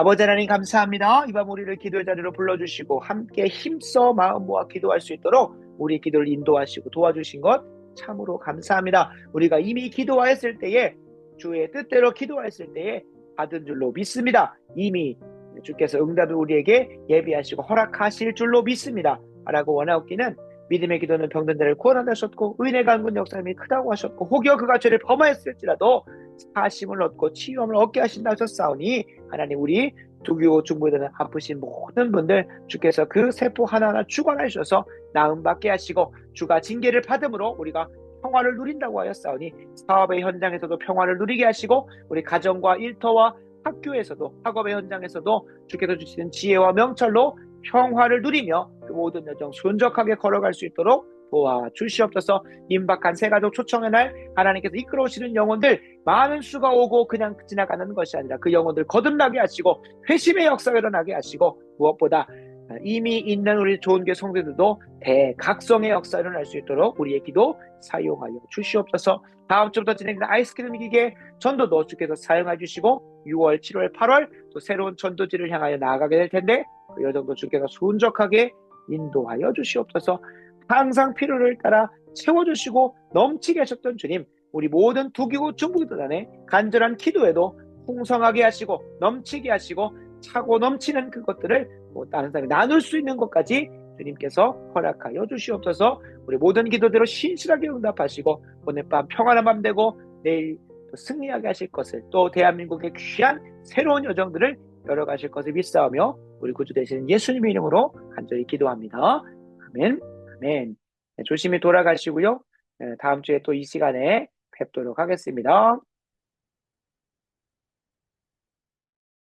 S1: 아버지 하나님 감사합니다. 이 밤 우리를 기도의 자리로 불러주시고 함께 힘써 마음 모아 기도할 수 있도록 우리 기도를 인도하시고 도와주신 것 참으로 감사합니다. 우리가 이미 기도하였을 때에 주의 뜻대로 기도하였을 때에 받은 줄로 믿습니다. 이미 주께서 응답을 우리에게 예비하시고 허락하실 줄로 믿습니다. 라고 원하옵기는 믿음의 기도는 병든 자를 구원한다 하셨고 의인의 간군 역사님이 크다고 하셨고 혹여 그가 죄를 범하였을지라도 사심을 얻고 치유함을 얻게 하신다 하셨사오니 하나님 우리 두교고 중보되는 아프신 모든 분들 주께서 그 세포 하나하나 주관하셔서 나음받게 하시고 주가 징계를 받음으로 우리가 평화를 누린다고 하였사오니 사업의 현장에서도 평화를 누리게 하시고 우리 가정과 일터와 학교에서도 학업의 현장에서도 주께서 주시는 지혜와 명철로 평화를 누리며 그 모든 여정 순적하게 걸어갈 수 있도록 도와주시옵소서. 임박한 새가족 초청의 날 하나님께서 이끌어오시는 영혼들 많은 수가 오고 그냥 지나가는 것이 아니라 그 영혼들 거듭나게 하시고 회심의 역사가 일어나게 하시고 무엇보다 이미 있는 우리 좋은 교회 성도들도 대각성의 역사가 일어날 수 있도록 우리의 기도 사용하여 주시옵소서. 다음 주부터 진행되는 아이스크림 기계 전도도 주께서 사용해 주시고 6월, 7월, 8월 또 새로운 전도지를 향하여 나아가게 될 텐데 그 여정도 주께서 순적하게 인도하여 주시옵소서. 항상 필요를 따라 채워주시고 넘치게 하셨던 주님, 우리 모든 두기고 중보기도단의 간절한 기도에도 풍성하게 하시고 넘치게 하시고 차고 넘치는 그것들을 다른 사람이 나눌 수 있는 것까지 주님께서 허락하여 주시옵소서. 우리 모든 기도대로 신실하게 응답하시고 오늘 밤 평안한 밤 되고 내일 승리하게 하실 것을 또 대한민국의 귀한 새로운 여정들을 열어가실 것을 믿사오며 우리 구주 되시는 예수님의 이름으로 간절히 기도합니다. 아멘. 아멘. 네, 조심히 돌아가시고요. 다음 주에 또 이 시간에 뵙도록 하겠습니다.